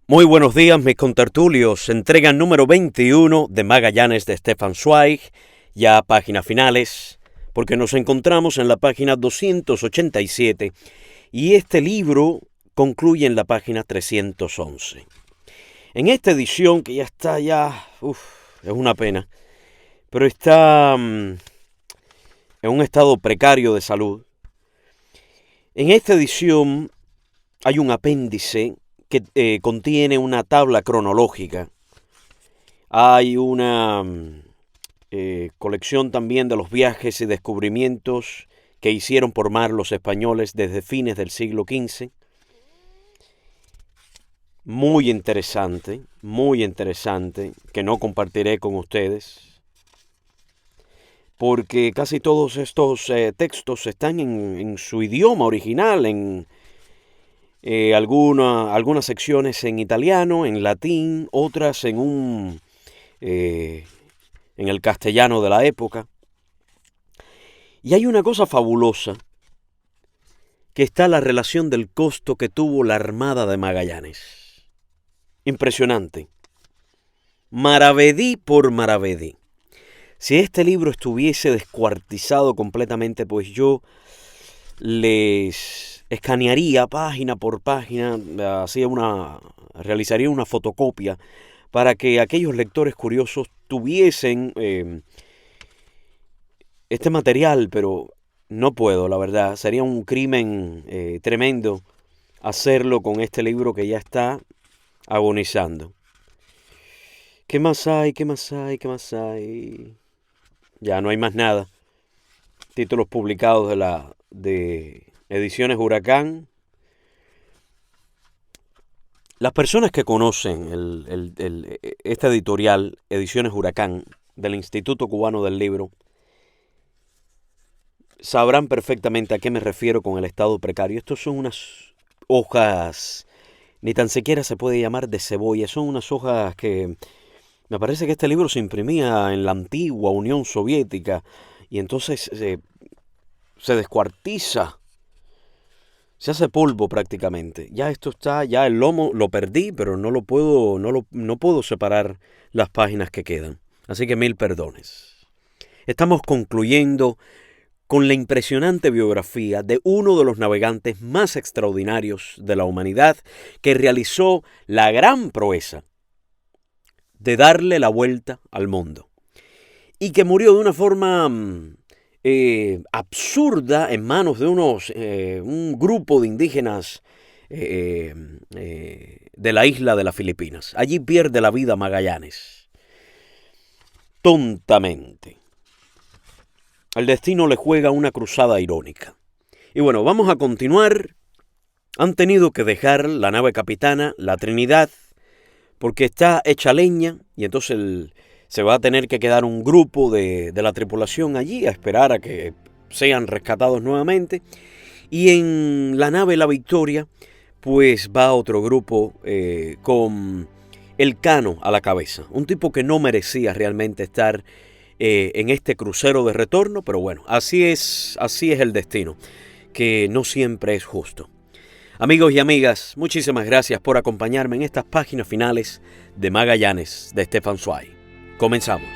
Muy buenos días, mis contertulios. Entrega número 21 de Magallanes de Stefan Zweig, ya páginas finales, porque nos encontramos en la página 287 y este libro concluye en la página 311. En esta edición, que ya está es una pena, pero está en un estado precario de salud. En esta edición hay un apéndice que contiene una tabla cronológica. Hay una colección también de los viajes y descubrimientos que hicieron por mar los españoles desde fines del siglo XV. Muy interesante, que no compartiré con ustedes, porque casi todos estos textos están en su idioma original, en algunas secciones en italiano, en latín, otras en el castellano de la época. Y hay una cosa fabulosa, que está la relación del costo que tuvo la Armada de Magallanes. Impresionante. Maravedí por maravedí. Si este libro estuviese descuartizado completamente, pues yo les escanearía página por página, realizaría una fotocopia para que aquellos lectores curiosos tuviesen este material, pero no puedo, la verdad. Sería un crimen tremendo hacerlo con este libro que ya está agonizando. ¿Qué más hay? ¿Qué más hay? ¿Qué más hay? Ya no hay más nada. Títulos publicados de Ediciones Huracán. Las personas que conocen esta editorial, Ediciones Huracán, del Instituto Cubano del Libro, sabrán perfectamente a qué me refiero con el estado precario. Estos son unas hojas, ni tan siquiera se puede llamar de cebolla, son unas hojas que me parece que este libro se imprimía en la antigua Unión Soviética y entonces se descuartiza. Se hace polvo prácticamente. Ya esto está, ya el lomo lo perdí, pero no puedo separar las páginas que quedan. Así que mil perdones. Estamos concluyendo con la impresionante biografía de uno de los navegantes más extraordinarios de la humanidad, que realizó la gran proeza de darle la vuelta al mundo y que murió de una forma absurda en manos de un grupo de indígenas de la isla de las Filipinas. Allí pierde la vida Magallanes. Tontamente. El destino le juega una cruzada irónica. Y bueno, vamos a continuar. Han tenido que dejar la nave capitana, la Trinidad, porque está hecha leña y entonces se va a tener que quedar un grupo de la tripulación allí a esperar a que sean rescatados nuevamente. Y en la nave La Victoria, pues va otro grupo con el Cano a la cabeza. Un tipo que no merecía realmente estar en este crucero de retorno, pero bueno, así es el destino, que no siempre es justo. Amigos y amigas, muchísimas gracias por acompañarme en estas páginas finales de Magallanes de Stefan Zweig. Comenzamos.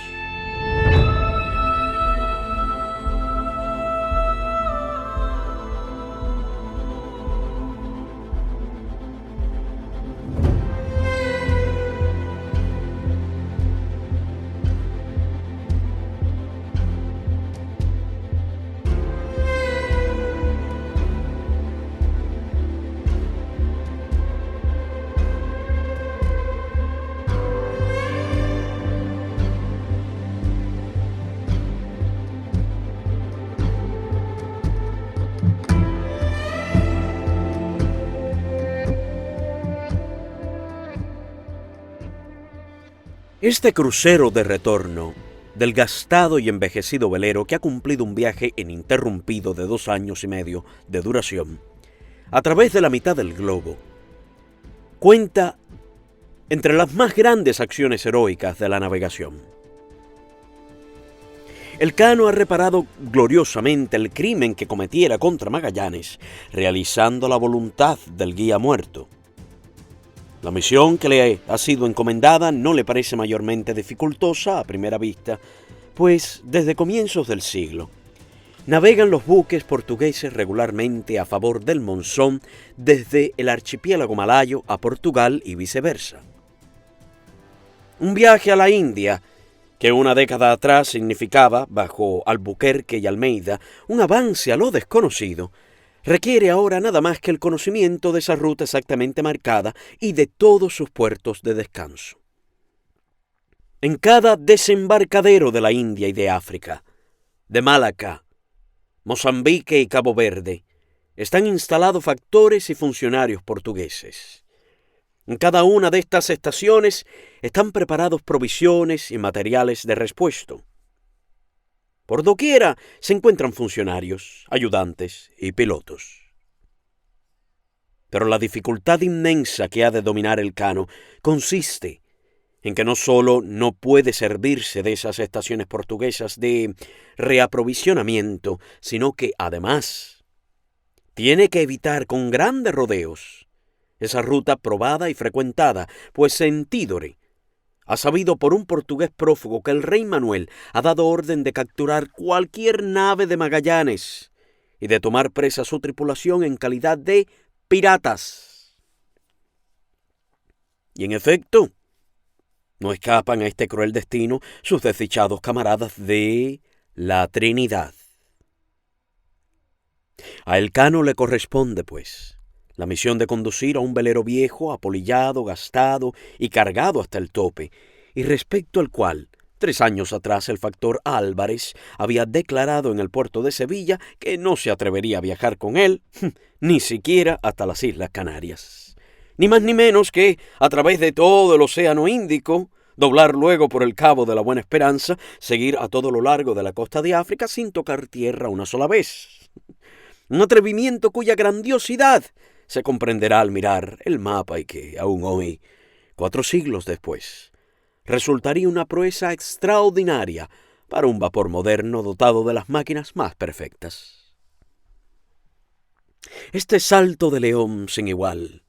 Este crucero de retorno del gastado y envejecido velero que ha cumplido un viaje ininterrumpido de 2 años y medio de duración, a través de la mitad del globo, cuenta entre las más grandes acciones heroicas de la navegación. El Cano ha reparado gloriosamente el crimen que cometiera contra Magallanes, realizando la voluntad del guía muerto. La misión que le ha sido encomendada no le parece mayormente dificultosa a primera vista, pues desde comienzos del siglo navegan los buques portugueses regularmente a favor del monzón desde el archipiélago malayo a Portugal y viceversa. Un viaje a la India, que una década atrás significaba, bajo Albuquerque y Almeida, un avance a lo desconocido, requiere ahora nada más que el conocimiento de esa ruta exactamente marcada y de todos sus puertos de descanso. En cada desembarcadero de la India y de África, de Malaca, Mozambique y Cabo Verde, están instalados factores y funcionarios portugueses. En cada una de estas estaciones están preparados provisiones y materiales de repuesto. Por doquiera se encuentran funcionarios, ayudantes y pilotos. Pero la dificultad inmensa que ha de dominar el Cano consiste en que no solo no puede servirse de esas estaciones portuguesas de reaprovisionamiento, sino que además tiene que evitar con grandes rodeos esa ruta probada y frecuentada, pues en Tidore ha sabido por un portugués prófugo que el rey Manuel ha dado orden de capturar cualquier nave de Magallanes y de tomar presa a su tripulación en calidad de piratas. Y en efecto, no escapan a este cruel destino sus desdichados camaradas de la Trinidad. A Elcano le corresponde, pues, la misión de conducir a un velero viejo, apolillado, gastado y cargado hasta el tope, y respecto al cual 3 años atrás el factor Álvarez había declarado en el puerto de Sevilla que no se atrevería a viajar con él, ni siquiera hasta las Islas Canarias. Ni más ni menos que, a través de todo el Océano Índico, doblar luego por el Cabo de la Buena Esperanza, seguir a todo lo largo de la costa de África sin tocar tierra una sola vez. Un atrevimiento cuya grandiosidad se comprenderá al mirar el mapa y que, aún hoy, 4 siglos después, resultaría una proeza extraordinaria para un vapor moderno dotado de las máquinas más perfectas. Este salto de león sin igual,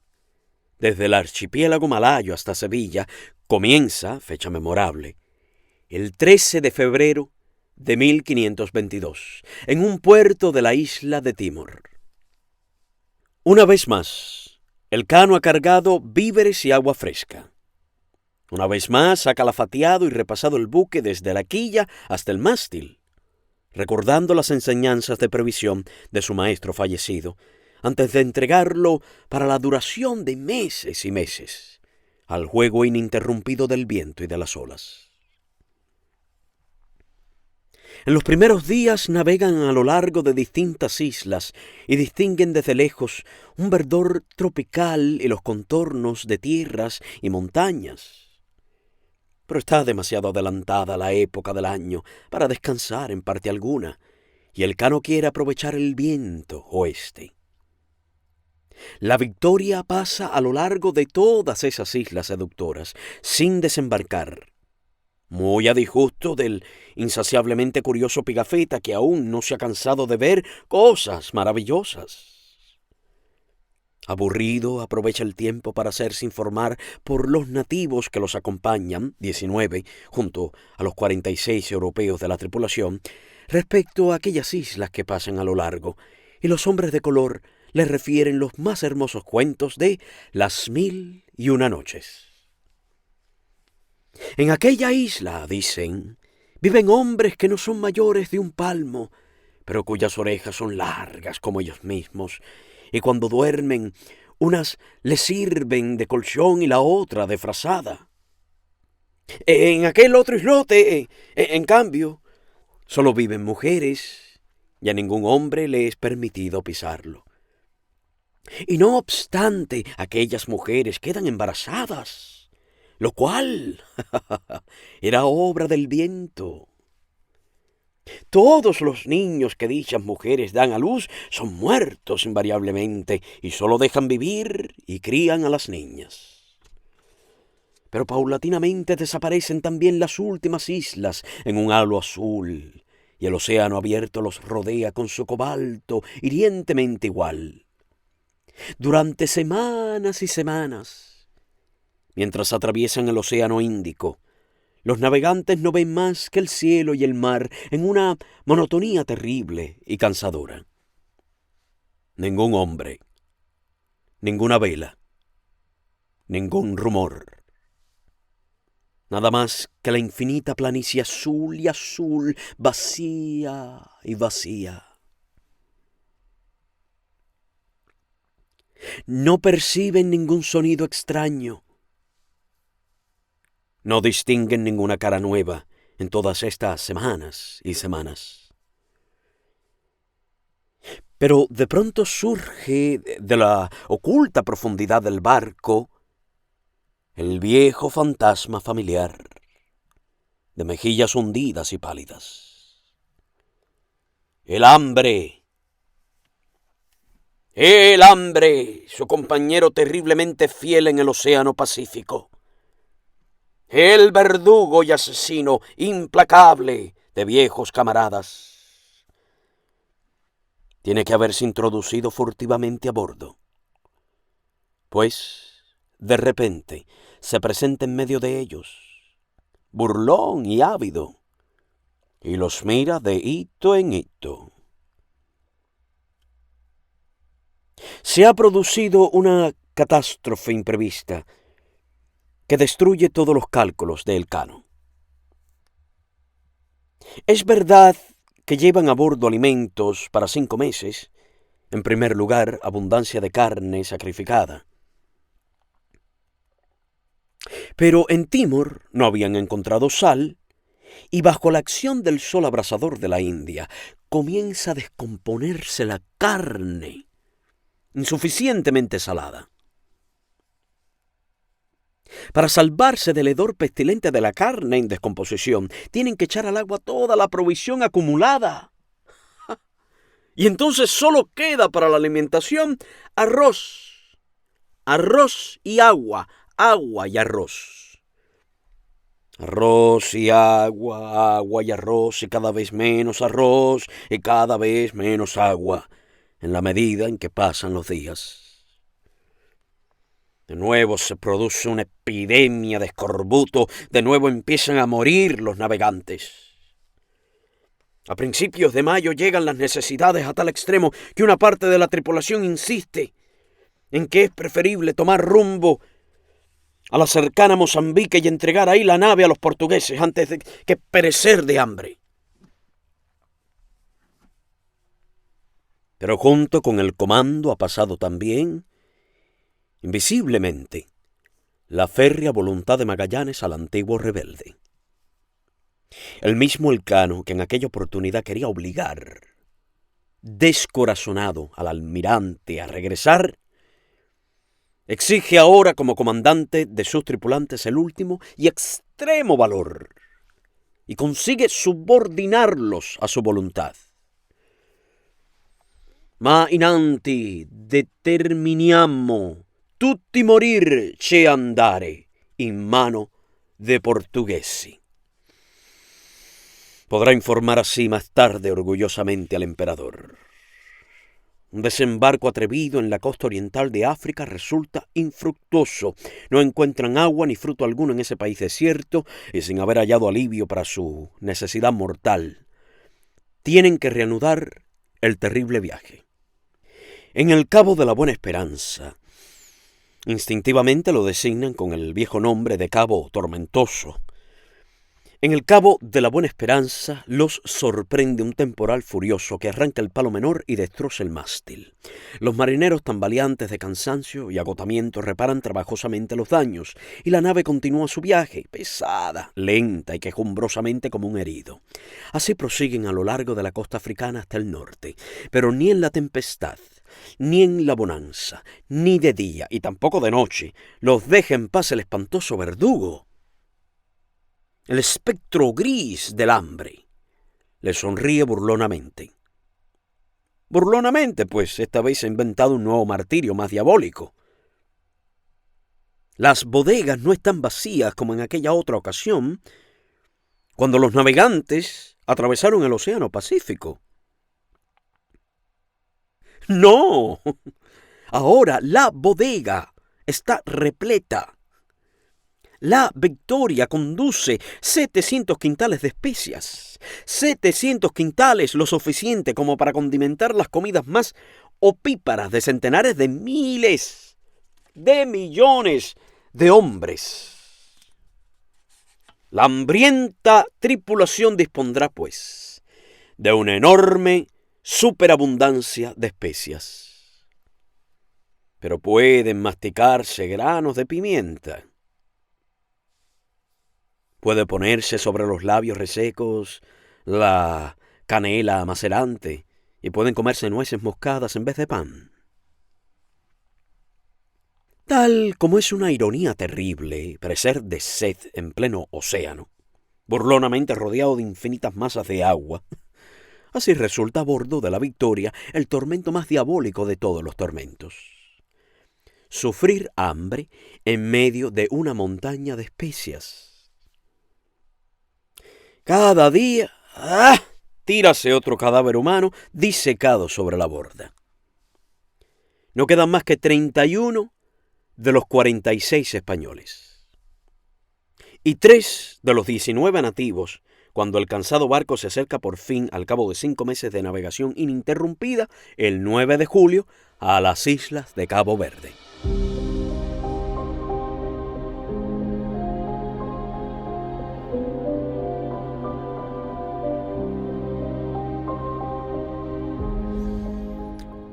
desde el archipiélago malayo hasta Sevilla, comienza, fecha memorable, el 13 de febrero de 1522, en un puerto de la isla de Timor. Una vez más, Elcano ha cargado víveres y agua fresca. Una vez más ha calafateado y repasado el buque desde la quilla hasta el mástil, recordando las enseñanzas de previsión de su maestro fallecido, antes de entregarlo para la duración de meses y meses al juego ininterrumpido del viento y de las olas. En los primeros días navegan a lo largo de distintas islas y distinguen desde lejos un verdor tropical y los contornos de tierras y montañas. Pero está demasiado adelantada la época del año para descansar en parte alguna, y Elcano quiere aprovechar el viento oeste. La Victoria pasa a lo largo de todas esas islas seductoras, sin desembarcar, muy a disgusto del insaciablemente curioso Pigafetta, que aún no se ha cansado de ver cosas maravillosas. Aburrido, aprovecha el tiempo para hacerse informar por los nativos que los acompañan, 19, junto a los 46 europeos de la tripulación, respecto a aquellas islas que pasan a lo largo, y los hombres de color les refieren los más hermosos cuentos de las 1001 noches. En aquella isla, dicen, viven hombres que no son mayores de un palmo, pero cuyas orejas son largas como ellos mismos, y cuando duermen, unas les sirven de colchón y la otra de frazada. En aquel otro islote, en cambio, solo viven mujeres, y a ningún hombre le es permitido pisarlo. Y no obstante, aquellas mujeres quedan embarazadas, lo cual era obra del viento. Todos los niños que dichas mujeres dan a luz son muertos invariablemente y solo dejan vivir y crían a las niñas. Pero paulatinamente desaparecen también las últimas islas en un halo azul, y el océano abierto los rodea con su cobalto hirientemente igual. Durante semanas y semanas, Mientras atraviesan el océano Índico, los navegantes no ven más que el cielo y el mar en una monotonía terrible y cansadora. Ningún hombre, ninguna vela, ningún rumor. Nada más que la infinita planicie azul y azul, vacía y vacía. No perciben ningún sonido extraño. No distinguen ninguna cara nueva en todas estas semanas y semanas. Pero de pronto surge de la oculta profundidad del barco el viejo fantasma familiar, de mejillas hundidas y pálidas. El hambre. El hambre, su compañero terriblemente fiel en el océano Pacífico. El verdugo y asesino implacable de viejos camaradas. Tiene que haberse introducido furtivamente a bordo, pues de repente se presenta en medio de ellos, burlón y ávido, y los mira de hito en hito. Se ha producido una catástrofe imprevista que destruye todos los cálculos de Elcano. Es verdad que llevan a bordo alimentos para 5 meses, en primer lugar, abundancia de carne sacrificada. Pero en Timor no habían encontrado sal, y bajo la acción del sol abrasador de la India comienza a descomponerse la carne, insuficientemente salada. Para salvarse del hedor pestilente de la carne en descomposición, tienen que echar al agua toda la provisión acumulada. Y entonces solo queda para la alimentación arroz. Arroz y agua, agua y arroz. Arroz y agua, agua y arroz, y cada vez menos arroz, y cada vez menos agua, en la medida en que pasan los días. De nuevo se produce una epidemia de escorbuto, de nuevo empiezan a morir los navegantes. A principios de mayo llegan las necesidades a tal extremo que una parte de la tripulación insiste en que es preferible tomar rumbo a la cercana Mozambique y entregar ahí la nave a los portugueses antes de que perecer de hambre. Pero junto con el comando ha pasado también, invisiblemente, la férrea voluntad de Magallanes al antiguo rebelde. El mismo Elcano, que en aquella oportunidad quería obligar, descorazonado, al almirante a regresar, exige ahora como comandante de sus tripulantes el último y extremo valor, y consigue subordinarlos a su voluntad. Ma inanti determiniamo tutti morir che andare in mano de portuguesi. Podrá informar así más tarde orgullosamente al emperador. Un desembarco atrevido en la costa oriental de África resulta infructuoso. No encuentran agua ni fruto alguno en ese país desierto y sin haber hallado alivio para su necesidad mortal, tienen que reanudar el terrible viaje. En el Cabo de la Buena Esperanza, instintivamente lo designan con el viejo nombre de Cabo Tormentoso. En el Cabo de la Buena Esperanza los sorprende un temporal furioso que arranca el palo menor y destroza el mástil. Los marineros, tambaleantes de cansancio y agotamiento, reparan trabajosamente los daños y la nave continúa su viaje, pesada, lenta y quejumbrosamente como un herido. Así prosiguen a lo largo de la costa africana hasta el norte, pero ni en la tempestad, ni en la bonanza, ni de día y tampoco de noche, los deja en paz el espantoso verdugo. El espectro gris del hambre le sonríe burlonamente. Burlonamente, pues esta vez ha inventado un nuevo martirio más diabólico. Las bodegas no están vacías como en aquella otra ocasión, cuando los navegantes atravesaron el Océano Pacífico. ¡No! Ahora la bodega está repleta. La Victoria conduce 700 quintales de especias. 700 quintales, lo suficiente como para condimentar las comidas más opíparas de centenares de miles, de millones de hombres. La hambrienta tripulación dispondrá, pues, de una enorme superabundancia de especias. Pero pueden masticarse granos de pimienta. Puede ponerse sobre los labios resecos la canela macerante y pueden comerse nueces moscadas en vez de pan. Tal como es una ironía terrible perecer de sed en pleno océano, burlonamente rodeado de infinitas masas de agua, así resulta a bordo de la Victoria el tormento más diabólico de todos los tormentos. Sufrir hambre en medio de una montaña de especias. Cada día, tírase otro cadáver humano disecado sobre la borda. No quedan más que 31 de los 46 españoles. Y 3 de los 19 nativos, cuando el cansado barco se acerca por fin, al cabo de 5 meses de navegación ininterrumpida, el 9 de julio, a las islas de Cabo Verde.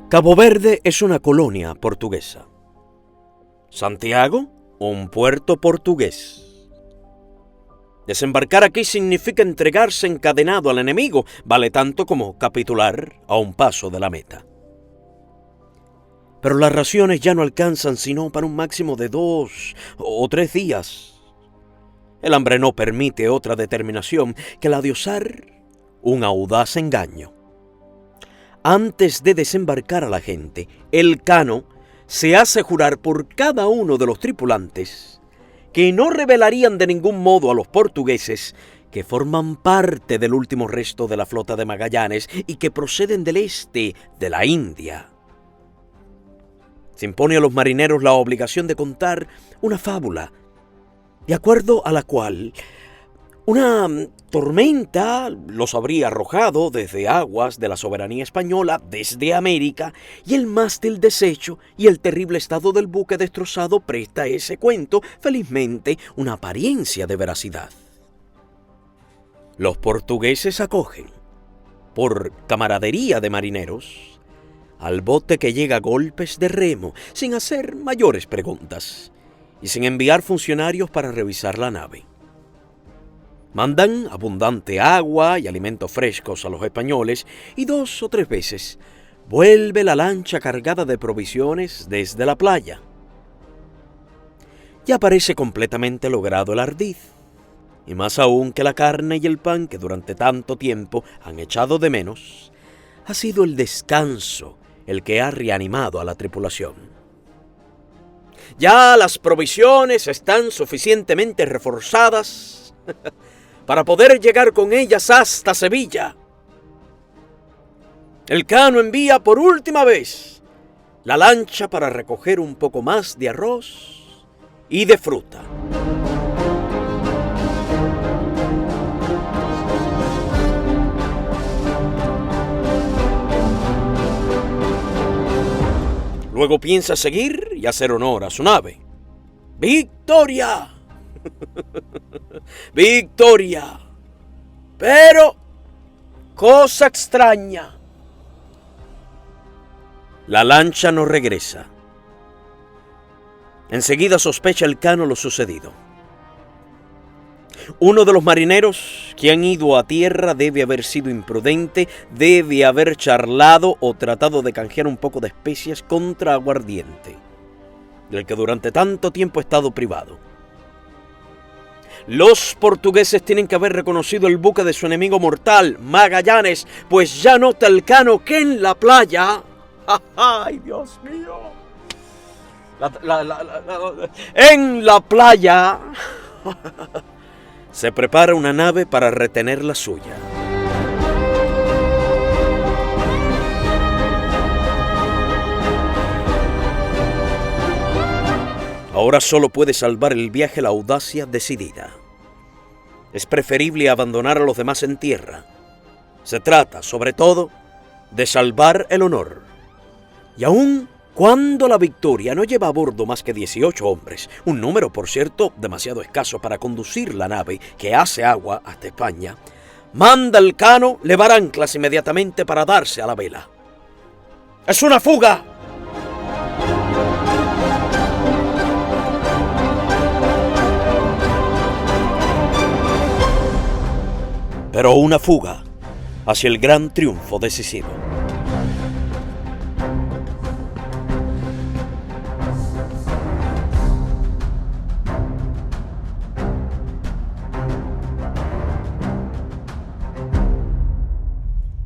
Cabo Verde es una colonia portuguesa. Santiago, un puerto portugués. Desembarcar aquí significa entregarse encadenado al enemigo, vale tanto como capitular a un paso de la meta. Pero las raciones ya no alcanzan sino para un máximo de 2 o 3 días. El hambre no permite otra determinación que la de usar un audaz engaño. Antes de desembarcar a la gente, el cano se hace jurar por cada uno de los tripulantes que no revelarían de ningún modo a los portugueses que forman parte del último resto de la flota de Magallanes y que proceden del este de la India. Se impone a los marineros la obligación de contar una fábula, de acuerdo a la cual una tormenta los habría arrojado desde aguas de la soberanía española, desde América, y el mástil deshecho y el terrible estado del buque destrozado presta a ese cuento, felizmente, una apariencia de veracidad. Los portugueses acogen, por camaradería de marineros, al bote que llega a golpes de remo, sin hacer mayores preguntas, y sin enviar funcionarios para revisar la nave. Mandan abundante agua y alimentos frescos a los españoles y 2 o 3 veces vuelve la lancha cargada de provisiones desde la playa. Ya parece completamente logrado el ardiz, y más aún que la carne y el pan que durante tanto tiempo han echado de menos, ha sido el descanso el que ha reanimado a la tripulación. Ya las provisiones están suficientemente reforzadas para poder llegar con ellas hasta Sevilla. El cano envía por última vez la lancha para recoger un poco más de arroz y de fruta. Luego piensa seguir y hacer honor a su nave. ¡Victoria! ¡Victoria! Pero, cosa extraña, la lancha no regresa. Enseguida sospecha el cano lo sucedido. Uno de los marineros que han ido a tierra debe haber sido imprudente, debe haber charlado o tratado de canjear un poco de especias contra aguardiente, del que durante tanto tiempo ha estado privado. Los portugueses tienen que haber reconocido el buque de su enemigo mortal, Magallanes, pues ya nota el cano que en la playa... ¡Ay, Dios mío! En la playa se prepara una nave para retener la suya. Ahora solo puede salvar el viaje la audacia decidida. Es preferible abandonar a los demás en tierra. Se trata, sobre todo, de salvar el honor. Y aun cuando la Victoria no lleva a bordo más que 18 hombres, un número, por cierto, demasiado escaso para conducir la nave que hace agua hasta España, manda el Cano levar anclas inmediatamente para darse a la vela. ¡Es una fuga! Pero una fuga hacia el gran triunfo decisivo.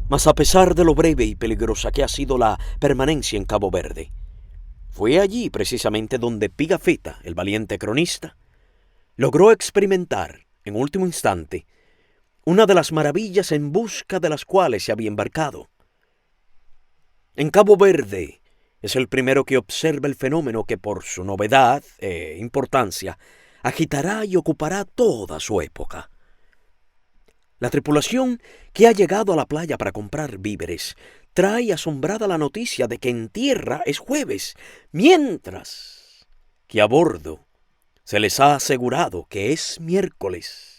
Mas a pesar de lo breve y peligrosa que ha sido la permanencia en Cabo Verde, fue allí precisamente donde Pigafetta, el valiente cronista, logró experimentar, en último instante, una de las maravillas en busca de las cuales se había embarcado. En Cabo Verde es el primero que observa el fenómeno que por su novedad e importancia agitará y ocupará toda su época. La tripulación que ha llegado a la playa para comprar víveres trae asombrada la noticia de que en tierra es jueves, mientras que a bordo se les ha asegurado que es miércoles.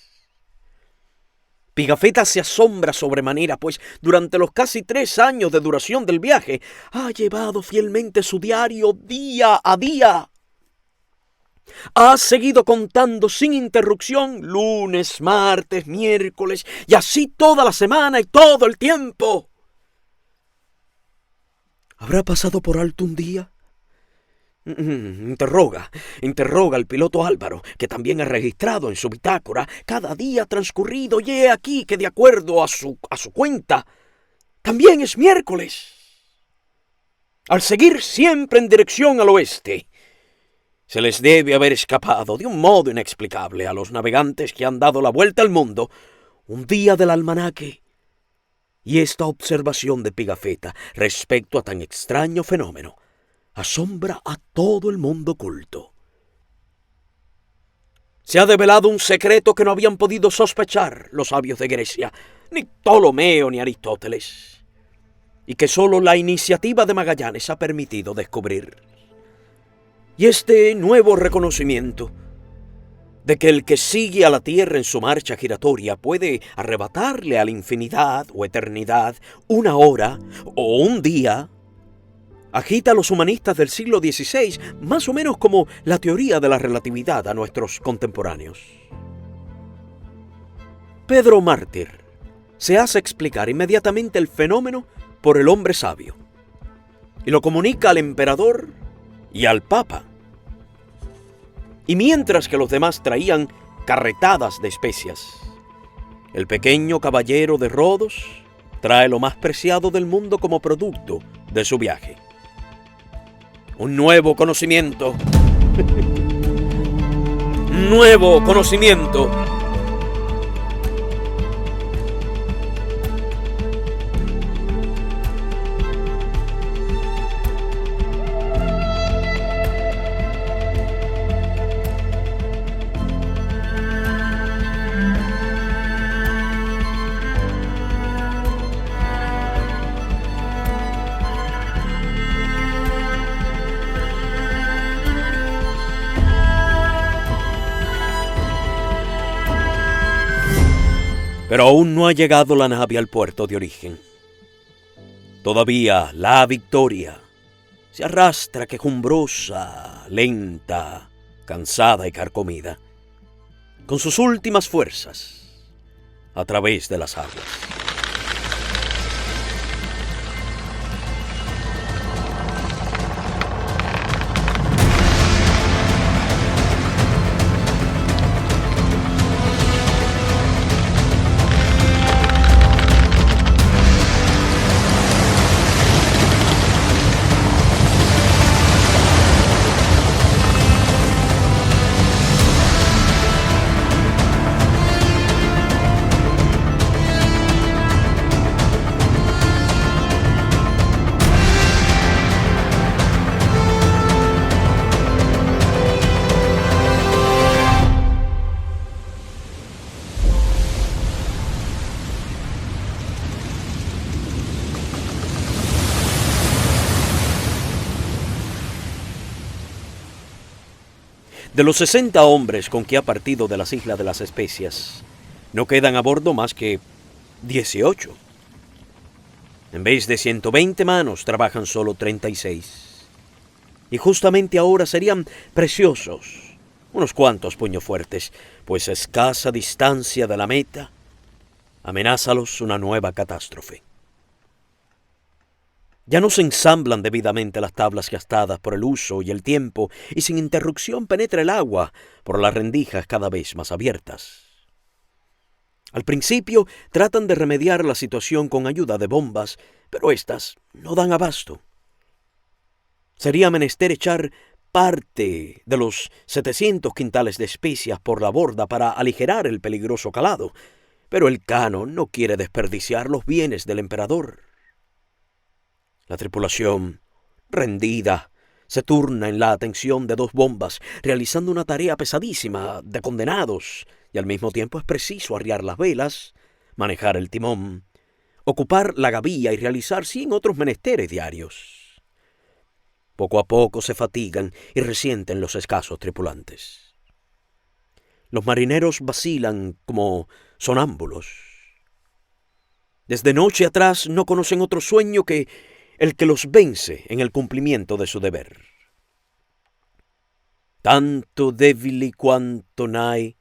Pigafetta se asombra sobremanera, pues durante los casi 3 años de duración del viaje ha llevado fielmente su diario día a día. Ha seguido contando sin interrupción lunes, martes, miércoles y así toda la semana y todo el tiempo. ¿Habrá pasado por alto un día? Interroga al piloto Álvaro, que también ha registrado en su bitácora cada día transcurrido, y he aquí que de acuerdo a su cuenta, también es miércoles. Al seguir siempre en dirección al oeste, se les debe haber escapado de un modo inexplicable a los navegantes que han dado la vuelta al mundo un día del almanaque. Y esta observación de Pigafetta respecto a tan extraño fenómeno asombra a todo el mundo culto. Se ha develado un secreto que no habían podido sospechar los sabios de Grecia, ni Ptolomeo ni Aristóteles, y que solo la iniciativa de Magallanes ha permitido descubrir. Y este nuevo reconocimiento de que el que sigue a la Tierra en su marcha giratoria puede arrebatarle a la infinidad o eternidad una hora o un día, agita a los humanistas del siglo XVI, más o menos como la teoría de la relatividad a nuestros contemporáneos. Pedro Mártir se hace explicar inmediatamente el fenómeno por el hombre sabio y lo comunica al emperador y al papa. Y mientras que los demás traían carretadas de especias, el pequeño caballero de Rodos trae lo más preciado del mundo como producto de su viaje. Un nuevo conocimiento. Un nuevo conocimiento. Pero aún no ha llegado la nave al puerto de origen. Todavía la Victoria se arrastra quejumbrosa, lenta, cansada y carcomida, con sus últimas fuerzas, a través de las aguas. De los 60 hombres con que ha partido de las Islas de las Especias, no quedan a bordo más que 18. En vez de 120 manos, trabajan solo 36. Y justamente ahora serían preciosos unos cuantos puños fuertes, pues a escasa distancia de la meta, amenázalos una nueva catástrofe. Ya no se ensamblan debidamente las tablas gastadas por el uso y el tiempo, y sin interrupción penetra el agua por las rendijas cada vez más abiertas. Al principio tratan de remediar la situación con ayuda de bombas, pero éstas no dan abasto. Sería menester echar parte de los 700 quintales de especias por la borda para aligerar el peligroso calado, pero el Kano no quiere desperdiciar los bienes del emperador. La tripulación, rendida, se turna en la atención de 2 bombas, realizando una tarea pesadísima de condenados, y al mismo tiempo es preciso arriar las velas, manejar el timón, ocupar la gavilla y realizar 100 otros menesteres diarios. Poco a poco se fatigan y resienten los escasos tripulantes. Los marineros vacilan como sonámbulos. Desde noche atrás no conocen otro sueño que el que los vence en el cumplimiento de su deber. Tanto debili quanto nai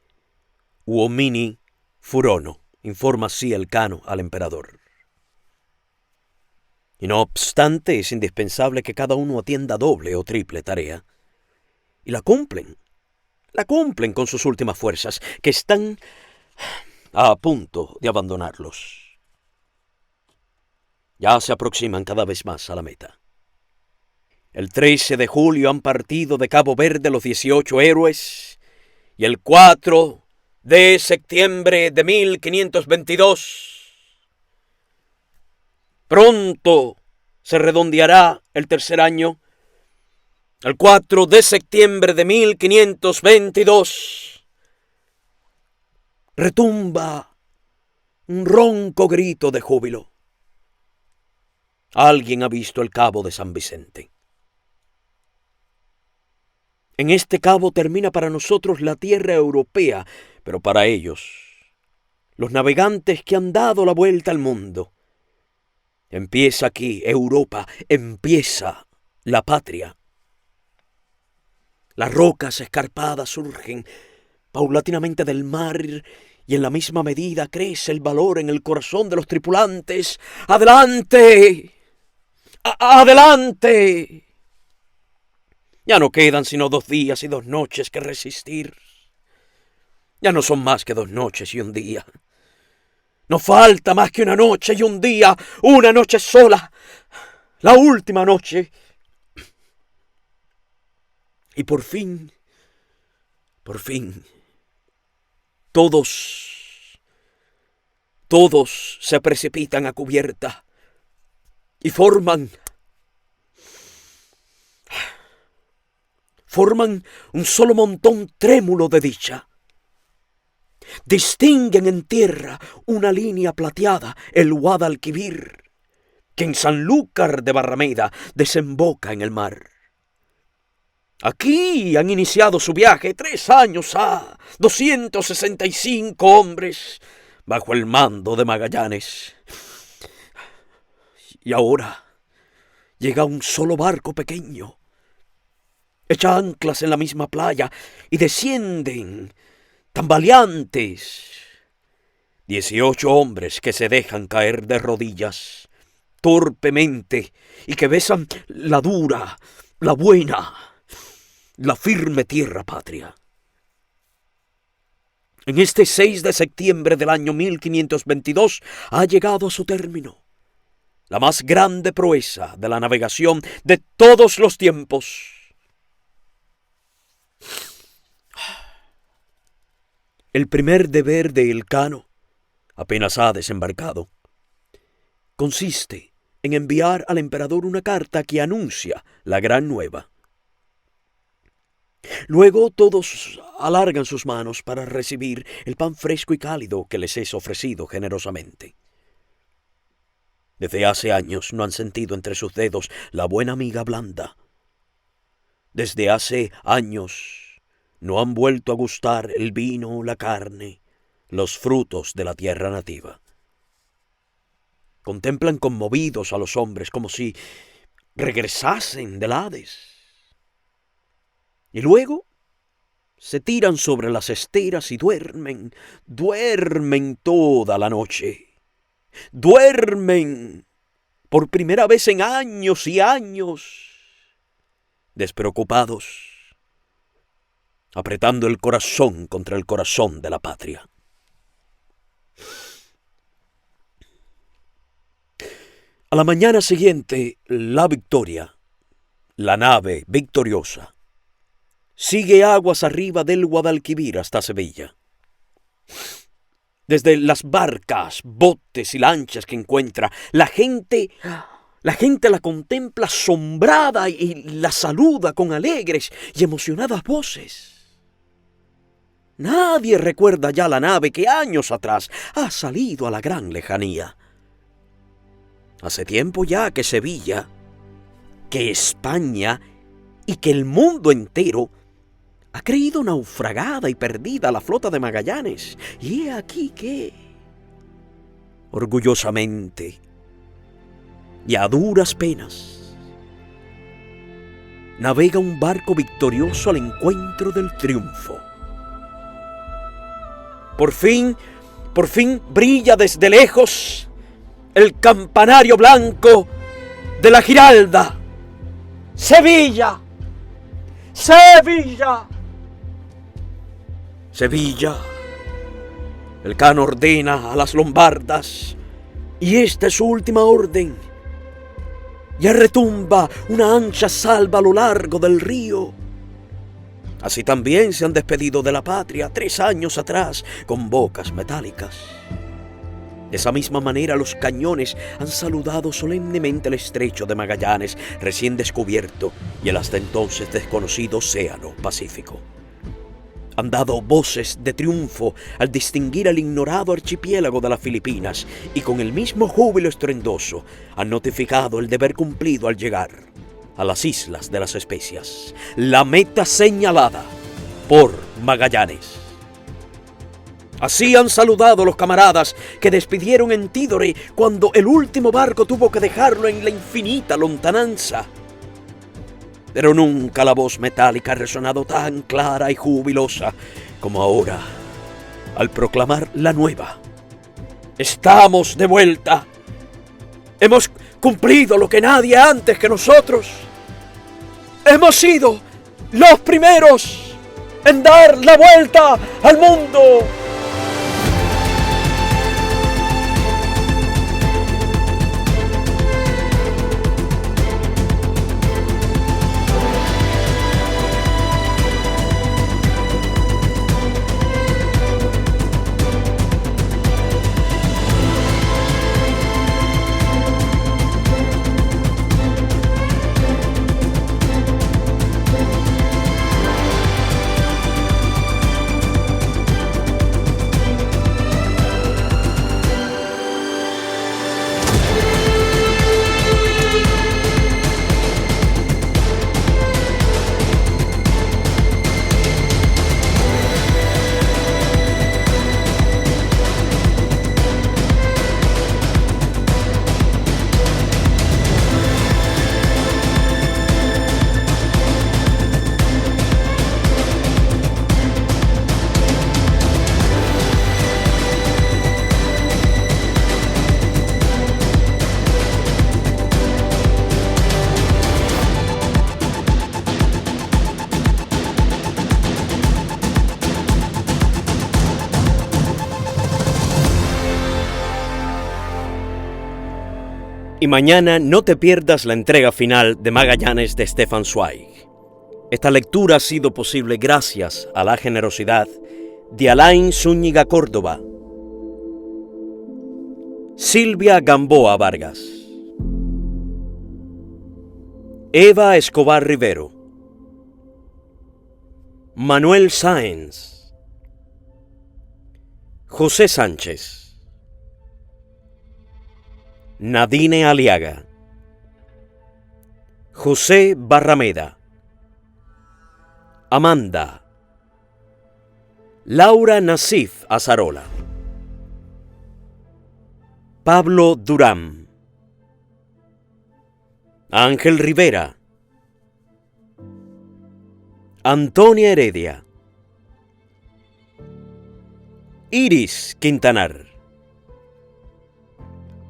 uomini furono, informa así el Kano al emperador. Y no obstante, es indispensable que cada uno atienda doble o triple tarea. Y la cumplen con sus últimas fuerzas, que están a punto de abandonarlos. Ya se aproximan cada vez más a la meta. El 13 de julio han partido de Cabo Verde los 18 héroes, y el 4 de septiembre de 1522... Pronto se redondeará el tercer año, el 4 de septiembre de 1522. Retumba un ronco grito de júbilo. Alguien ha visto el cabo de San Vicente. En este cabo termina para nosotros la tierra europea, pero para ellos, los navegantes que han dado la vuelta al mundo, empieza aquí Europa, empieza la patria. Las rocas escarpadas surgen paulatinamente del mar y en la misma medida crece el valor en el corazón de los tripulantes. ¡Adelante! ¡Adelante! Ya no quedan sino 2 días y 2 noches que resistir. Ya no son más que 2 noches y 1 día. No falta más que 1 noche y 1 día, 1 noche sola, la última noche. Y por fin, todos se precipitan a cubierta y forman un solo montón trémulo de dicha. Distinguen en tierra una línea plateada, el Guadalquivir, que en Sanlúcar de Barrameda desemboca en el mar. Aquí han iniciado su viaje 3 años ha 265 hombres bajo el mando de Magallanes. Y ahora llega un solo barco pequeño, echa anclas en la misma playa y descienden tambaleantes 18 hombres que se dejan caer de rodillas torpemente y que besan la dura, la buena, la firme tierra patria. En este 6 de septiembre del año 1522 ha llegado a su término la más grande proeza de la navegación de todos los tiempos. El primer deber de El Kano, apenas ha desembarcado, consiste en enviar al emperador una carta que anuncia la gran nueva. Luego todos alargan sus manos para recibir el pan fresco y cálido que les es ofrecido generosamente. Desde hace años no han sentido entre sus dedos la buena miga blanda. Desde hace años no han vuelto a gustar el vino, la carne, los frutos de la tierra nativa. Contemplan conmovidos a los hombres como si regresasen del Hades. Y luego se tiran sobre las esteras y duermen toda la noche. Duermen por primera vez en años y años, despreocupados, apretando el corazón contra el corazón de la patria. A la mañana siguiente, la Victoria, la nave victoriosa, sigue aguas arriba del Guadalquivir hasta Sevilla. Desde las barcas, botes y lanchas que encuentra, la gente la contempla asombrada y la saluda con alegres y emocionadas voces. Nadie recuerda ya la nave que años atrás ha salido a la gran lejanía. Hace tiempo ya que Sevilla, que España y que el mundo entero ha creído naufragada y perdida la flota de Magallanes. Y he aquí que, orgullosamente y a duras penas, navega un barco victorioso al encuentro del triunfo. Por fin brilla desde lejos el campanario blanco de la Giralda. ¡Sevilla! ¡Sevilla! Sevilla. El Can ordena a las lombardas, y esta es su última orden. Ya retumba una ancha salva a lo largo del río. Así también se han despedido de la patria 3 años atrás con bocas metálicas. De esa misma manera los cañones han saludado solemnemente el estrecho de Magallanes, recién descubierto, y el hasta entonces desconocido Océano Pacífico. Han dado voces de triunfo al distinguir el ignorado archipiélago de las Filipinas, y con el mismo júbilo estruendoso han notificado el deber cumplido al llegar a las Islas de las Especias, la meta señalada por Magallanes. Así han saludado los camaradas que despidieron en Tidore cuando el último barco tuvo que dejarlo en la infinita lontananza. Pero nunca la voz metálica ha resonado tan clara y jubilosa como ahora, al proclamar la nueva. ¡Estamos de vuelta! ¡Hemos cumplido lo que nadie antes que nosotros! ¡Hemos sido los primeros en dar la vuelta al mundo! Y mañana no te pierdas la entrega final de Magallanes de Stefan Zweig. Esta lectura ha sido posible gracias a la generosidad de Alain Zúñiga Córdoba, Silvia Gamboa Vargas, Eva Escobar Rivero, Manuel Sáenz, José Sánchez, Nadine Aliaga, José Barrameda, Amanda, Laura Nassif Azarola, Pablo Durán, Ángel Rivera, Antonia Heredia, Iris Quintanar,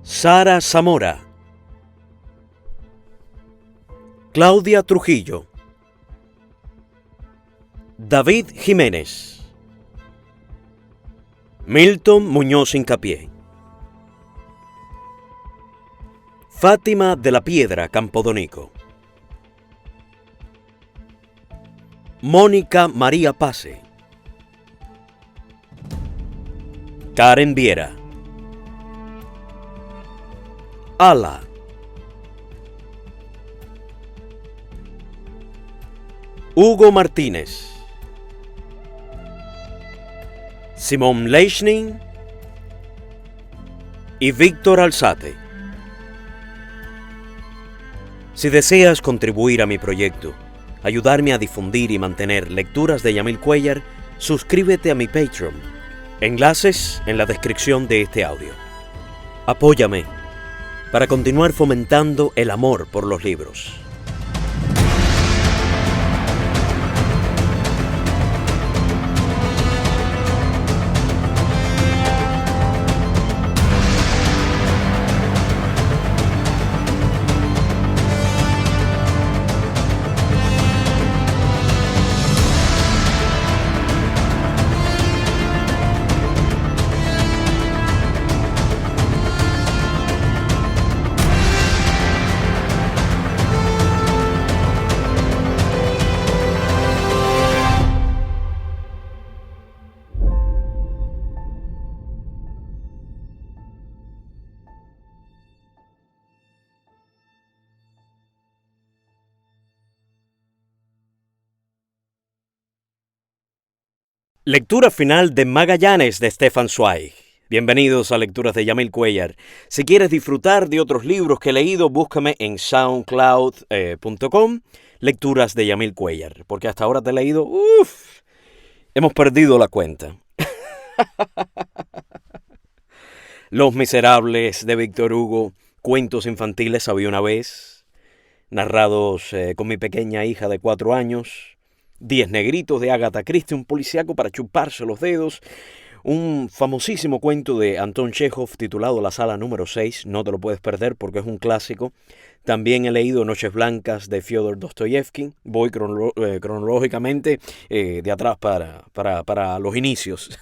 Sara Zamora, Claudia Trujillo, David Jiménez, Milton Muñoz Hincapié, Fátima de la Piedra Campodonico, Mónica María Pase, Karen Viera, Ala, Hugo Martínez, Simón Leichning y Víctor Alzate. Si deseas contribuir a mi proyecto, ayudarme a difundir y mantener lecturas de Yamil Cuéllar, suscríbete a mi Patreon. Enlaces en la descripción de este audio. Apóyame para continuar fomentando el amor por los libros. Lectura final de Magallanes de Stefan Zweig. Bienvenidos a Lecturas de Yamil Cuéllar. Si quieres disfrutar de otros libros que he leído, búscame en soundcloud.com, Lecturas de Yamil Cuéllar, porque hasta ahora te he leído, hemos perdido la cuenta. Los Miserables de Víctor Hugo, cuentos infantiles había una vez, narrados con mi pequeña hija de 4 años. 10 negritos de Agatha Christie, un policíaco para chuparse los dedos. Un famosísimo cuento de Anton Chekhov titulado La Sala número 6. No te lo puedes perder porque es un clásico. También he leído Noches Blancas de Fyodor Dostoyevsky. Voy cronológicamente de atrás para los inicios.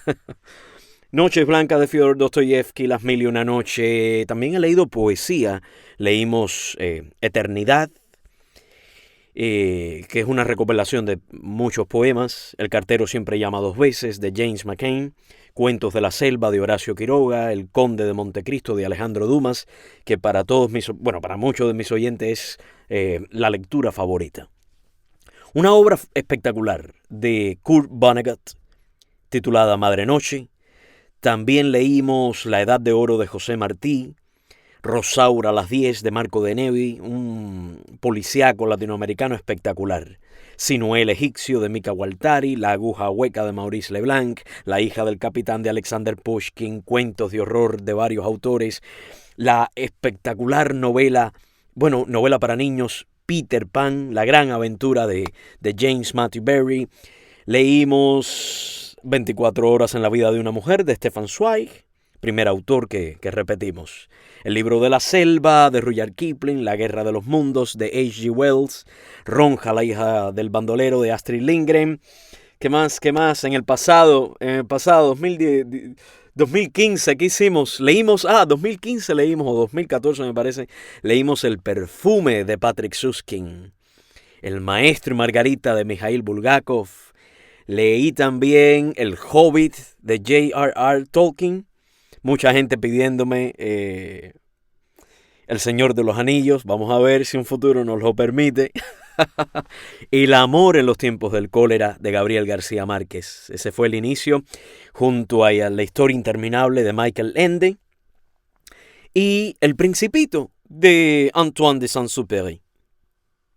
Noches Blancas de Fyodor Dostoyevsky, Las Mil y una Noche. También he leído poesía. Leímos Eternidad, que es una recopilación de muchos poemas. El cartero siempre llama 2 veces, de James McCain. Cuentos de la selva, de Horacio Quiroga. El conde de Montecristo, de Alejandro Dumas, que para muchos de mis oyentes es la lectura favorita. Una obra espectacular de Kurt Vonnegut, titulada Madre Noche. También leímos La Edad de Oro de José Martí, Rosaura a las 10 de Marco de Nevi, un policíaco latinoamericano espectacular. Sinué el egipcio de Mika Waltari, La aguja hueca de Maurice Leblanc, La hija del capitán de Alexander Pushkin, cuentos de horror de varios autores, la espectacular novela para niños Peter Pan, La gran aventura de James Matthew Barrie. Leímos 24 horas en la vida de una mujer de Stefan Zweig, primer autor que repetimos. El libro de la selva de Rudyard Kipling, La guerra de los mundos de H.G. Wells, Ronja, la hija del bandolero de Astrid Lindgren. ¿Qué más? En el pasado 2015, ¿qué hicimos? 2015 leímos, o 2014 me parece, leímos El perfume de Patrick Süskind, El maestro y Margarita de Mikhail Bulgakov. Leí también El Hobbit de J.R.R. Tolkien. Mucha gente pidiéndome El Señor de los Anillos. Vamos a ver si un futuro nos lo permite. El amor en los tiempos del cólera de Gabriel García Márquez. Ese fue el inicio, junto a La historia interminable de Michael Ende. Y El Principito de Antoine de Saint-Exupéry.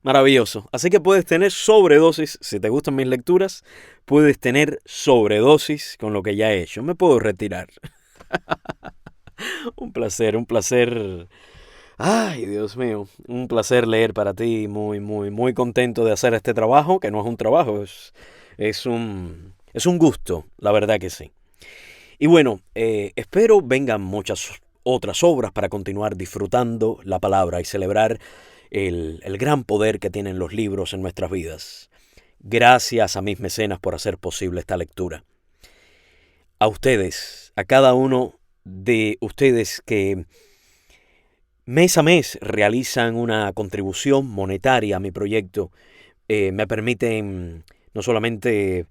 Maravilloso. Así que puedes tener sobredosis, si te gustan mis lecturas, puedes tener sobredosis con lo que ya he hecho. Me puedo retirar. Un placer, un placer. Ay, Dios mío, un placer leer para ti. Muy, muy, muy contento de hacer este trabajo, que no es un trabajo, es un gusto, la verdad que sí. Y bueno, espero vengan muchas otras obras para continuar disfrutando la palabra y celebrar el gran poder que tienen los libros en nuestras vidas. Gracias a mis mecenas por hacer posible esta lectura. A ustedes, a cada uno de ustedes que mes a mes realizan una contribución monetaria a mi proyecto, me permiten no solamente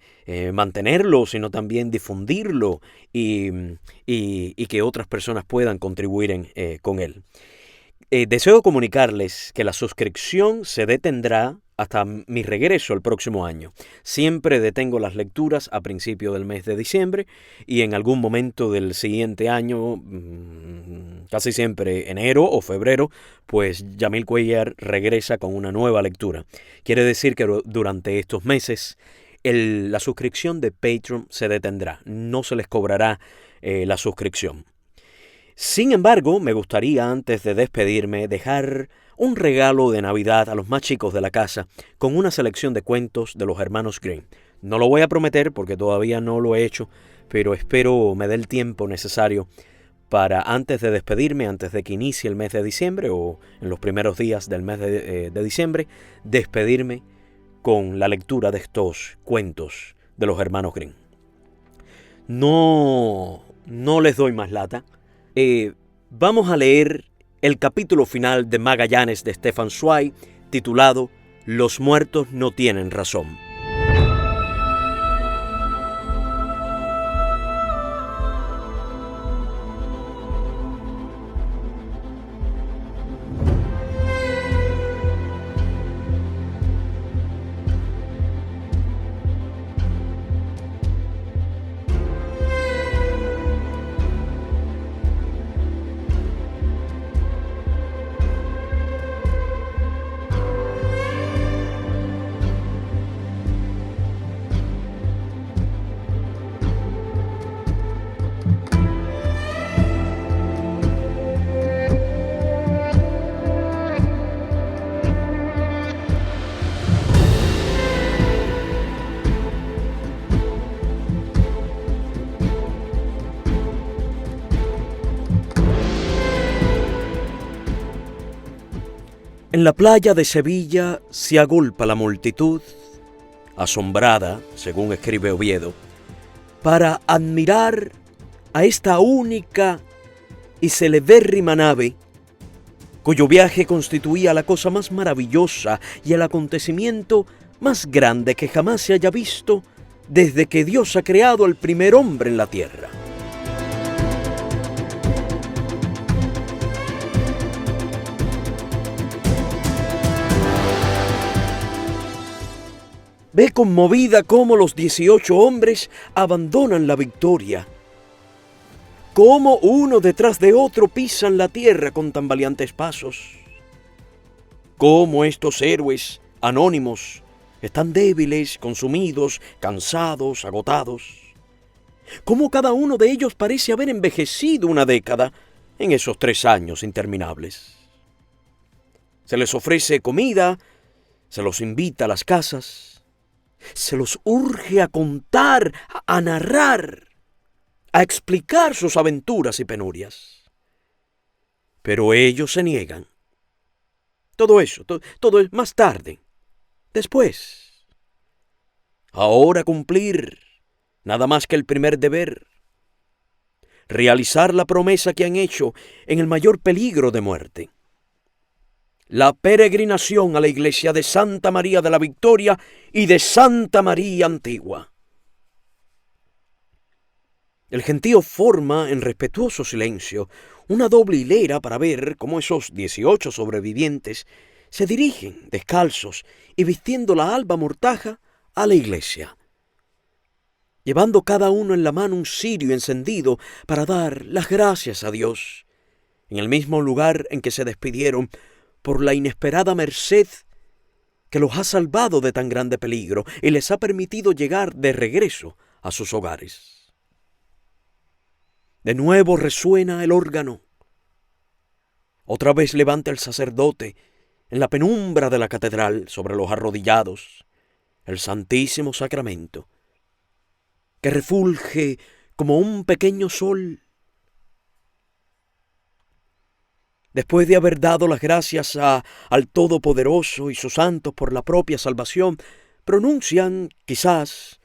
mantenerlo, sino también difundirlo y que otras personas puedan contribuir con él. Deseo comunicarles que la suscripción se detendrá hasta mi regreso el próximo año. Siempre detengo las lecturas a principio del mes de diciembre y en algún momento del siguiente año, casi siempre enero o febrero, pues Yamil Cuellar regresa con una nueva lectura. Quiere decir que durante estos meses la suscripción de Patreon se detendrá. No se les cobrará la suscripción. Sin embargo, me gustaría, antes de despedirme, dejar un regalo de Navidad a los más chicos de la casa con una selección de cuentos de los hermanos Grimm. No lo voy a prometer porque todavía no lo he hecho, pero espero me dé el tiempo necesario para, antes de despedirme, antes de que inicie el mes de diciembre o en los primeros días del mes de diciembre, despedirme con la lectura de estos cuentos de los hermanos Grimm. No les doy más lata. Vamos a leer el capítulo final de Magallanes de Stefan Zweig, titulado Los muertos no tienen razón. En la playa de Sevilla se agolpa la multitud, asombrada, según escribe Oviedo, para admirar a esta única y celebérrima nave, cuyo viaje constituía la cosa más maravillosa y el acontecimiento más grande que jamás se haya visto desde que Dios ha creado al primer hombre en la tierra. Ve conmovida cómo los 18 hombres abandonan la Victoria, cómo uno detrás de otro pisan la tierra con tan valientes pasos, cómo estos héroes anónimos están débiles, consumidos, cansados, agotados, cómo cada uno de ellos parece haber envejecido una década en esos 3 años interminables. Se les ofrece comida, se los invita a las casas, se los urge a contar, a narrar, a explicar sus aventuras y penurias. Pero ellos se niegan. Todo eso, todo es más tarde, después. Ahora cumplir nada más que el primer deber. Realizar la promesa que han hecho en el mayor peligro de muerte. La peregrinación a la iglesia de Santa María de la Victoria y de Santa María Antigua. El gentío forma en respetuoso silencio una doble hilera para ver cómo esos 18 sobrevivientes se dirigen descalzos y vistiendo la alba mortaja a la iglesia, llevando cada uno en la mano un cirio encendido para dar las gracias a Dios, en el mismo lugar en que se despidieron por la inesperada merced que los ha salvado de tan grande peligro y les ha permitido llegar de regreso a sus hogares. De nuevo resuena el órgano. Otra vez levanta el sacerdote en la penumbra de la catedral sobre los arrodillados el Santísimo Sacramento, que refulge como un pequeño sol. Después de haber dado las gracias al Todopoderoso y sus santos por la propia salvación, pronuncian, quizás,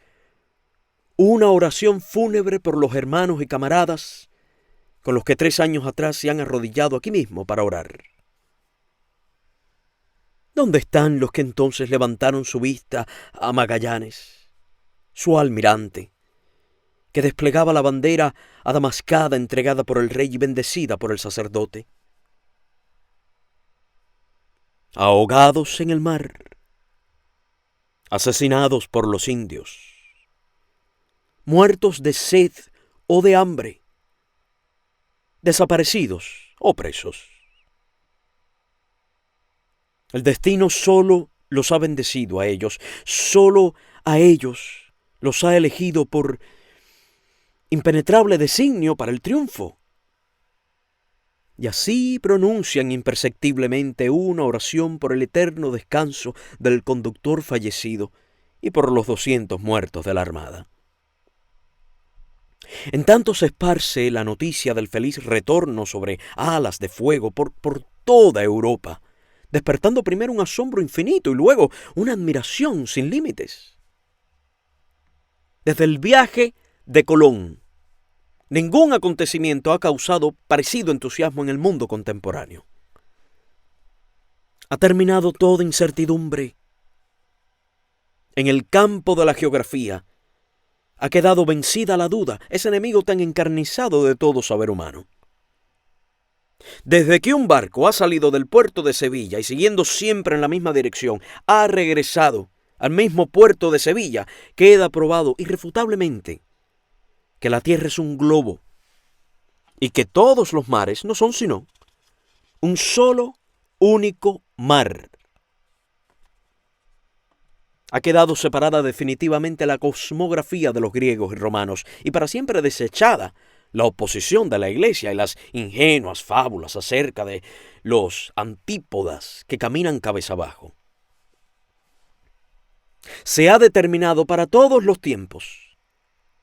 una oración fúnebre por los hermanos y camaradas con los que 3 años atrás se han arrodillado aquí mismo para orar. ¿Dónde están los que entonces levantaron su vista a Magallanes, su almirante, que desplegaba la bandera adamascada entregada por el rey y bendecida por el sacerdote? Ahogados en el mar, asesinados por los indios, muertos de sed o de hambre, desaparecidos o presos. El destino solo los ha bendecido a ellos, solo a ellos los ha elegido por impenetrable designio para el triunfo. Y así pronuncian imperceptiblemente una oración por el eterno descanso del conductor fallecido y por los 200 muertos de la Armada. En tanto se esparce la noticia del feliz retorno sobre alas de fuego por toda Europa, despertando primero un asombro infinito y luego una admiración sin límites. Desde el viaje de Colón, ningún acontecimiento ha causado parecido entusiasmo en el mundo contemporáneo. Ha terminado toda incertidumbre. En el campo de la geografía ha quedado vencida la duda, ese enemigo tan encarnizado de todo saber humano. Desde que un barco ha salido del puerto de Sevilla y siguiendo siempre en la misma dirección, ha regresado al mismo puerto de Sevilla, queda probado irrefutablemente que la Tierra es un globo y que todos los mares no son sino un solo, único mar. Ha quedado separada definitivamente la cosmografía de los griegos y romanos y para siempre desechada la oposición de la Iglesia y las ingenuas fábulas acerca de los antípodas que caminan cabeza abajo. Se ha determinado para todos los tiempos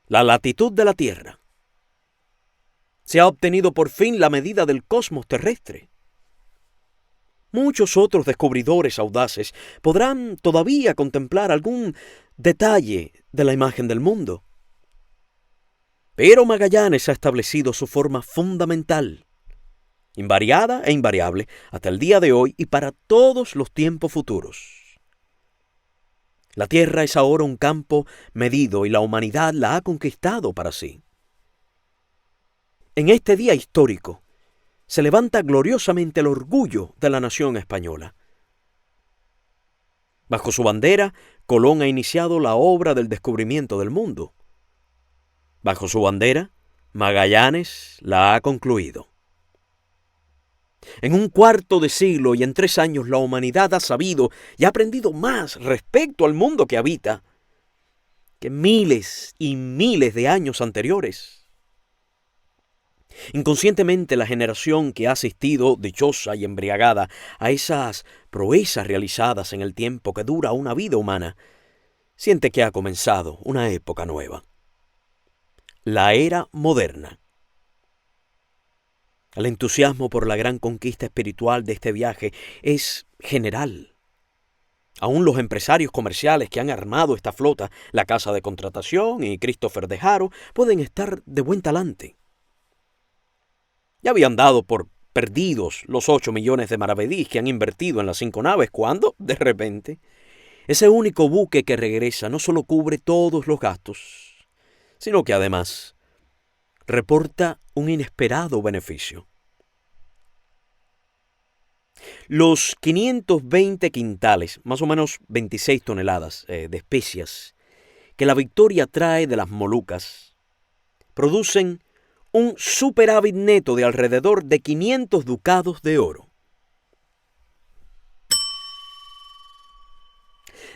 la latitud de la Tierra. Se ha obtenido por fin la medida del cosmos terrestre. Muchos otros descubridores audaces podrán todavía contemplar algún detalle de la imagen del mundo. Pero Magallanes ha establecido su forma fundamental, invariada e invariable hasta el día de hoy y para todos los tiempos futuros. La Tierra es ahora un campo medido y la humanidad la ha conquistado para sí. En este día histórico se levanta gloriosamente el orgullo de la nación española. Bajo su bandera, Colón ha iniciado la obra del descubrimiento del mundo. Bajo su bandera, Magallanes la ha concluido. En un cuarto de siglo y en 3 años la humanidad ha sabido y ha aprendido más respecto al mundo que habita que miles y miles de años anteriores. Inconscientemente la generación que ha asistido, dichosa y embriagada, a esas proezas realizadas en el tiempo que dura una vida humana, siente que ha comenzado una época nueva. La era moderna. El entusiasmo por la gran conquista espiritual de este viaje es general. Aún los empresarios comerciales que han armado esta flota, la Casa de Contratación y Christopher de Haro, pueden estar de buen talante. Ya habían dado por perdidos los 8 millones de maravedís que han invertido en las 5 naves cuando, de repente, ese único buque que regresa no solo cubre todos los gastos, sino que además reporta un inesperado beneficio. Los 520 quintales, más o menos 26 toneladas de especias, que la Victoria trae de las Molucas, producen un superávit neto de alrededor de 500 ducados de oro.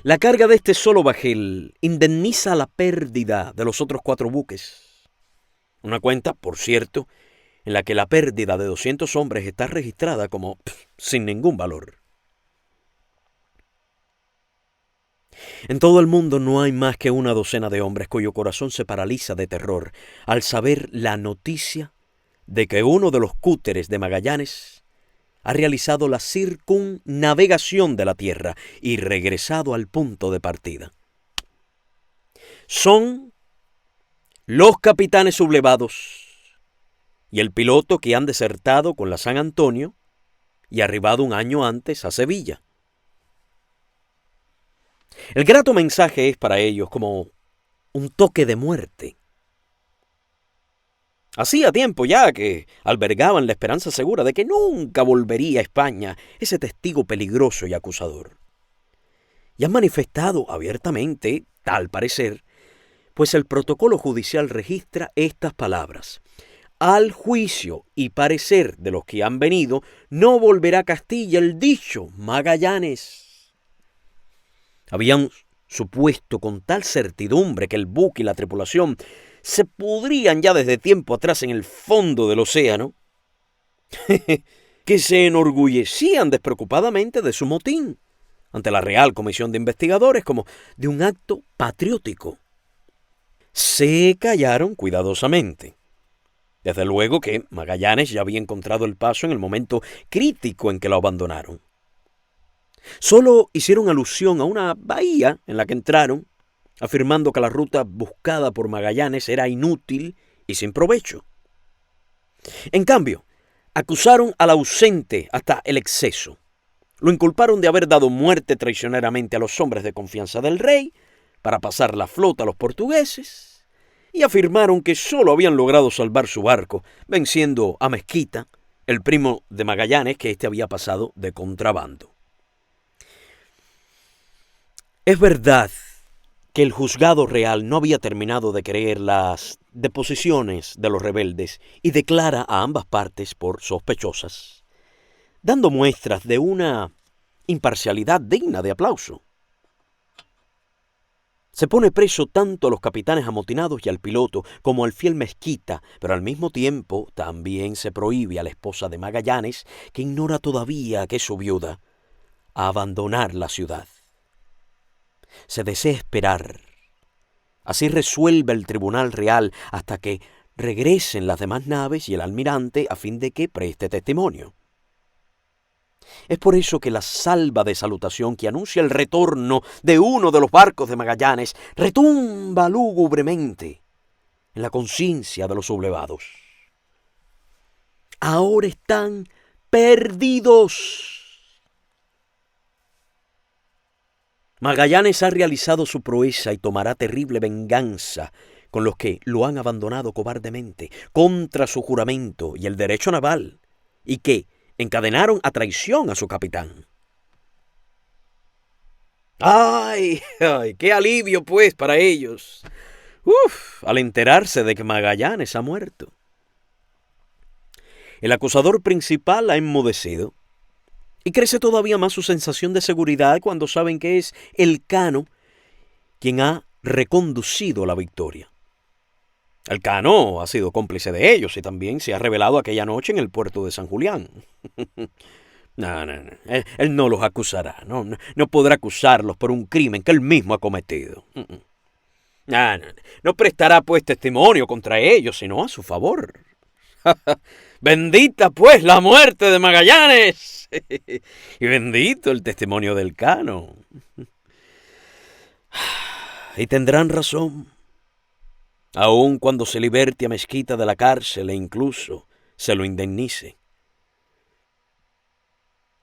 La carga de este solo bajel indemniza la pérdida de los otros 4 buques. Una cuenta, por cierto, en la que la pérdida de 200 hombres está registrada como sin ningún valor. En todo el mundo no hay más que una docena de hombres cuyo corazón se paraliza de terror al saber la noticia de que uno de los cúteres de Magallanes ha realizado la circunnavegación de la Tierra y regresado al punto de partida. Son los capitanes sublevados y el piloto que han desertado con la San Antonio y arribado un año antes a Sevilla. El grato mensaje es para ellos como un toque de muerte. Hacía tiempo ya que albergaban la esperanza segura de que nunca volvería a España ese testigo peligroso y acusador. Y han manifestado abiertamente, tal parecer, pues el protocolo judicial registra estas palabras: al juicio y parecer de los que han venido, no volverá a Castilla el dicho Magallanes. Habían supuesto con tal certidumbre que el buque y la tripulación se pudrían ya desde tiempo atrás en el fondo del océano, que se enorgullecían despreocupadamente de su motín ante la Real Comisión de Investigadores como de un acto patriótico. Se callaron cuidadosamente. Desde luego que Magallanes ya había encontrado el paso en el momento crítico en que lo abandonaron. Solo hicieron alusión a una bahía en la que entraron, afirmando que la ruta buscada por Magallanes era inútil y sin provecho. En cambio, acusaron al ausente hasta el exceso. Lo inculparon de haber dado muerte traicioneramente a los hombres de confianza del rey para pasar la flota a los portugueses y afirmaron que solo habían logrado salvar su barco, venciendo a Mezquita, el primo de Magallanes, que éste había pasado de contrabando. Es verdad que el juzgado real no había terminado de creer las deposiciones de los rebeldes y declara a ambas partes por sospechosas, dando muestras de una imparcialidad digna de aplauso. Se pone preso tanto a los capitanes amotinados y al piloto como al fiel Mezquita, pero al mismo tiempo también se prohíbe a la esposa de Magallanes, que ignora todavía que es su viuda, a abandonar la ciudad. Se desea esperar. Así resuelve el Tribunal Real hasta que regresen las demás naves y el almirante a fin de que preste testimonio. Es por eso que la salva de salutación que anuncia el retorno de uno de los barcos de Magallanes retumba lúgubremente en la conciencia de los sublevados. Ahora están perdidos. Magallanes ha realizado su proeza y tomará terrible venganza con los que lo han abandonado cobardemente contra su juramento y el derecho naval, y que encadenaron a traición a su capitán. ¡Ay! ¡Qué alivio, pues, para ellos! Al enterarse de que Magallanes ha muerto. El acusador principal ha enmudecido. Y crece todavía más su sensación de seguridad cuando saben que es Elcano quien ha reconducido la victoria. Elcano ha sido cómplice de ellos y también se ha revelado aquella noche en el puerto de San Julián. No. Él no los acusará. No podrá acusarlos por un crimen que él mismo ha cometido. No prestará pues testimonio contra ellos, sino a su favor. Bendita pues la muerte de Magallanes. Y bendito el testimonio del Elcano. Y tendrán razón, aun cuando se liberte a Mezquita de la cárcel e incluso se lo indemnice.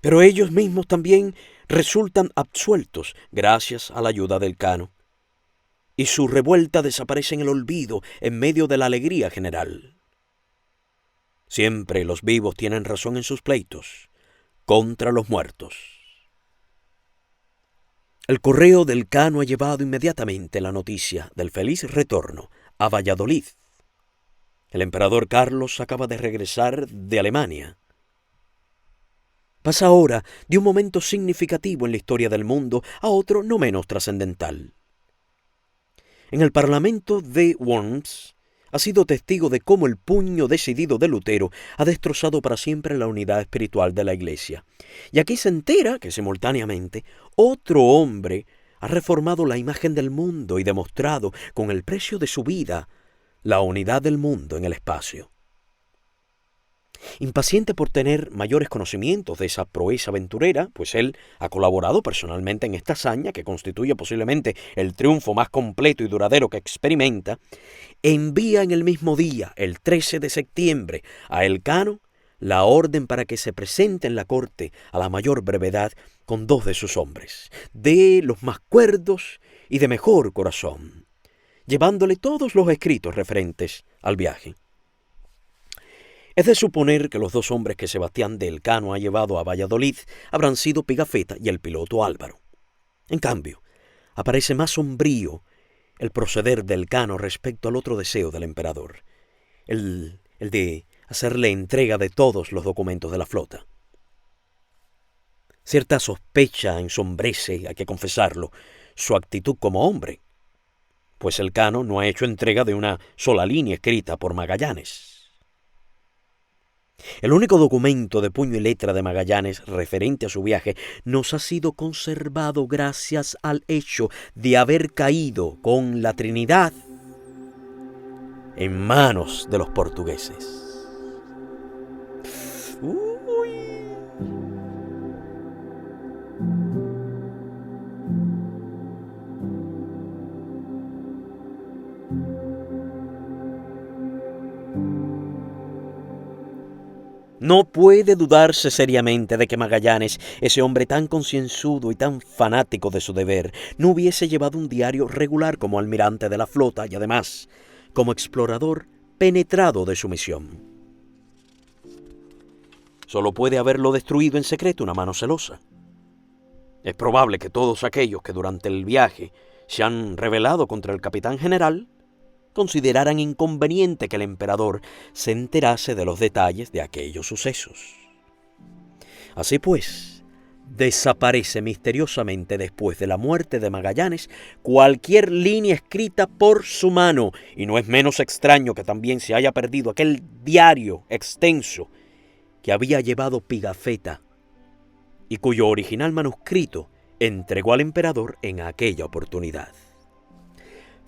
Pero ellos mismos también resultan absueltos gracias a la ayuda del Elcano, y su revuelta desaparece en el olvido en medio de la alegría general. Siempre los vivos tienen razón en sus pleitos contra los muertos. El correo del Elcano ha llevado inmediatamente la noticia del feliz retorno a Valladolid. El emperador Carlos acaba de regresar de Alemania. Pasa ahora de un momento significativo en la historia del mundo a otro no menos trascendental. En el Parlamento de Worms ha sido testigo de cómo el puño decidido de Lutero ha destrozado para siempre la unidad espiritual de la Iglesia. Y aquí se entera que simultáneamente otro hombre ha reformado la imagen del mundo y demostrado con el precio de su vida la unidad del mundo en el espacio. Impaciente por tener mayores conocimientos de esa proeza aventurera, pues él ha colaborado personalmente en esta hazaña que constituye posiblemente el triunfo más completo y duradero que experimenta, envía en el mismo día, el 13 de septiembre, a Elcano la orden para que se presente en la corte a la mayor brevedad con 2 de sus hombres, de los más cuerdos y de mejor corazón, llevándole todos los escritos referentes al viaje. Es de suponer que los 2 hombres que Sebastián de Elcano ha llevado a Valladolid habrán sido Pigafetta y el piloto Álvaro. En cambio, aparece más sombrío el proceder de Elcano respecto al otro deseo del emperador, el de hacerle entrega de todos los documentos de la flota. Cierta sospecha ensombrece, hay que confesarlo, su actitud como hombre, pues Elcano no ha hecho entrega de una sola línea escrita por Magallanes. El único documento de puño y letra de Magallanes referente a su viaje nos ha sido conservado gracias al hecho de haber caído con la Trinidad en manos de los portugueses. No puede dudarse seriamente de que Magallanes, ese hombre tan concienzudo y tan fanático de su deber, no hubiese llevado un diario regular como almirante de la flota y además, como explorador penetrado de su misión. Solo puede haberlo destruido en secreto una mano celosa. Es probable que todos aquellos que durante el viaje se han rebelado contra el capitán general consideraran inconveniente que el emperador se enterase de los detalles de aquellos sucesos. Así pues, desaparece misteriosamente después de la muerte de Magallanes cualquier línea escrita por su mano, y no es menos extraño que también se haya perdido aquel diario extenso que había llevado Pigafetta y cuyo original manuscrito entregó al emperador en aquella oportunidad.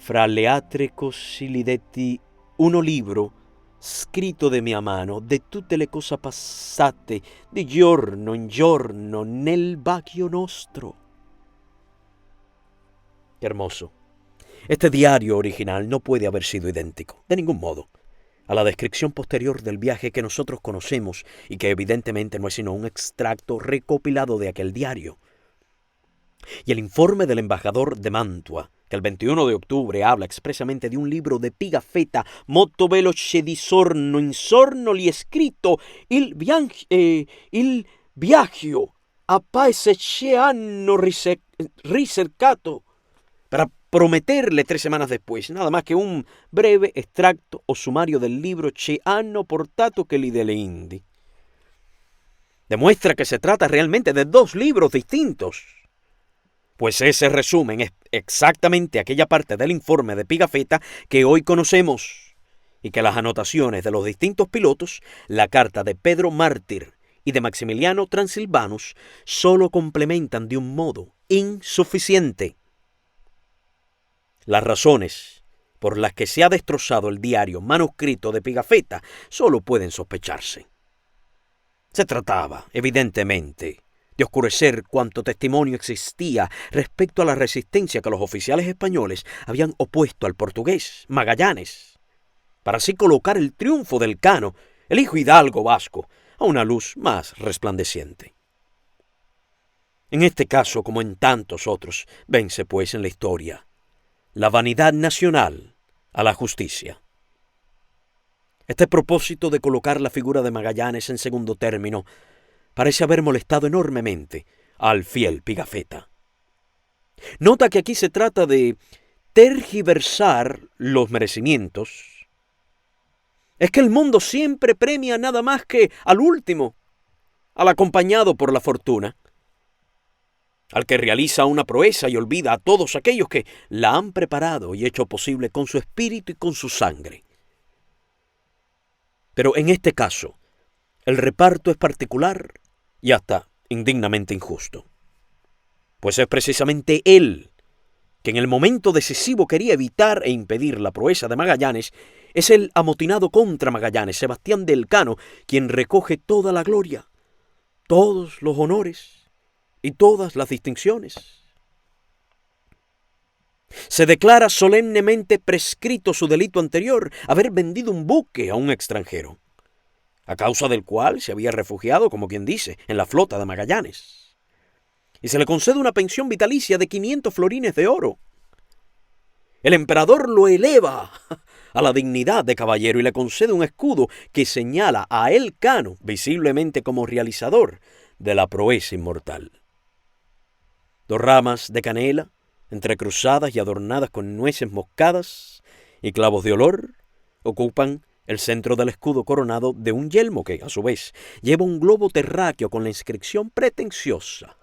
Fra le altre così uno libro scritto de mia mano de tutte le cose passate di giorno in giorno nel vecchio nostro. Qué hermoso. Este diario original no puede haber sido idéntico, de ningún modo, a la descripción posterior del viaje que nosotros conocemos y que evidentemente no es sino un extracto recopilado de aquel diario. Y el informe del embajador de Mantua, que el 21 de octubre habla expresamente de un libro de Pigafetta molto veloce di sorno in sorno li scritto il viaggio a paese che hanno ricercato, para prometerle 3 semanas después, nada más que un breve extracto o sumario del libro che hanno portato che li delle Indi. Demuestra que se trata realmente de 2 libros distintos. Pues ese resumen es exactamente aquella parte del informe de Pigafetta que hoy conocemos, y que las anotaciones de los distintos pilotos, la carta de Pedro Mártir y de Maximiliano Transilvanus, solo complementan de un modo insuficiente. Las razones por las que se ha destrozado el diario manuscrito de Pigafetta solo pueden sospecharse. Se trataba, evidentemente, de oscurecer cuanto testimonio existía respecto a la resistencia que los oficiales españoles habían opuesto al portugués Magallanes, para así colocar el triunfo del Elcano, el hijo hidalgo vasco, a una luz más resplandeciente. En este caso, como en tantos otros, vence pues en la historia la vanidad nacional a la justicia. Este propósito de colocar la figura de Magallanes en segundo término parece haber molestado enormemente al fiel Pigafetta. Nota que aquí se trata de tergiversar los merecimientos. Es que el mundo siempre premia nada más que al último. al acompañado por la fortuna, al que realiza una proeza y olvida a todos aquellos que la han preparado y hecho posible con su espíritu y con su sangre. Pero en este caso, el reparto es particular y hasta indignamente injusto. Pues es precisamente él, que en el momento decisivo quería evitar e impedir la proeza de Magallanes, es el amotinado contra Magallanes, Sebastián de Elcano, quien recoge toda la gloria, todos los honores y todas las distinciones. Se declara solemnemente prescrito su delito anterior, haber vendido un buque a un extranjero, a causa del cual se había refugiado, como quien dice, en la flota de Magallanes. Y se le concede una pensión vitalicia de 500 florines de oro. El emperador lo eleva a la dignidad de caballero y le concede un escudo que señala a Elcano visiblemente como realizador de la proeza inmortal. 2 ramas de canela, entrecruzadas y adornadas con nueces moscadas y clavos de olor, ocupan el centro del escudo coronado de un yelmo que, a su vez, lleva un globo terráqueo con la inscripción pretenciosa: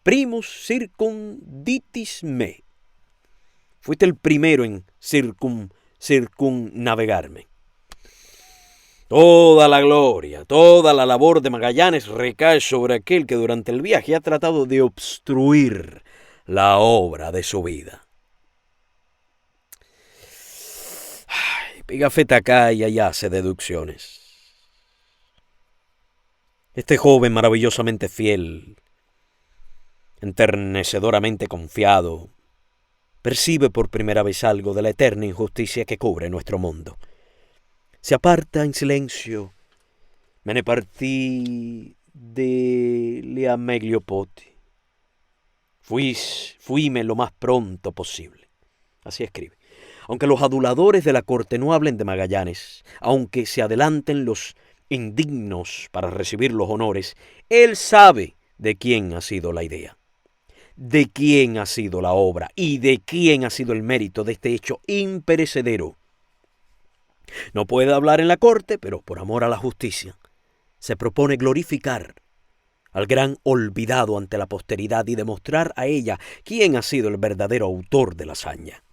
Primus circumditis me. Fuiste el primero en circunnavegarme. Toda la gloria, toda la labor de Magallanes recae sobre aquel que durante el viaje ha tratado de obstruir la obra de su vida. Pigafetta acá y allá hace deducciones. Este joven maravillosamente fiel, enternecedoramente confiado, percibe por primera vez algo de la eterna injusticia que cubre nuestro mundo. Se aparta en silencio. Me ne partí de le meglio poti. Fuime lo más pronto posible. Así escribe. Aunque los aduladores de la corte no hablen de Magallanes, aunque se adelanten los indignos para recibir los honores, él sabe de quién ha sido la idea, de quién ha sido la obra y de quién ha sido el mérito de este hecho imperecedero. No puede hablar en la corte, pero por amor a la justicia, se propone glorificar al gran olvidado ante la posteridad y demostrar a ella quién ha sido el verdadero autor de la hazaña.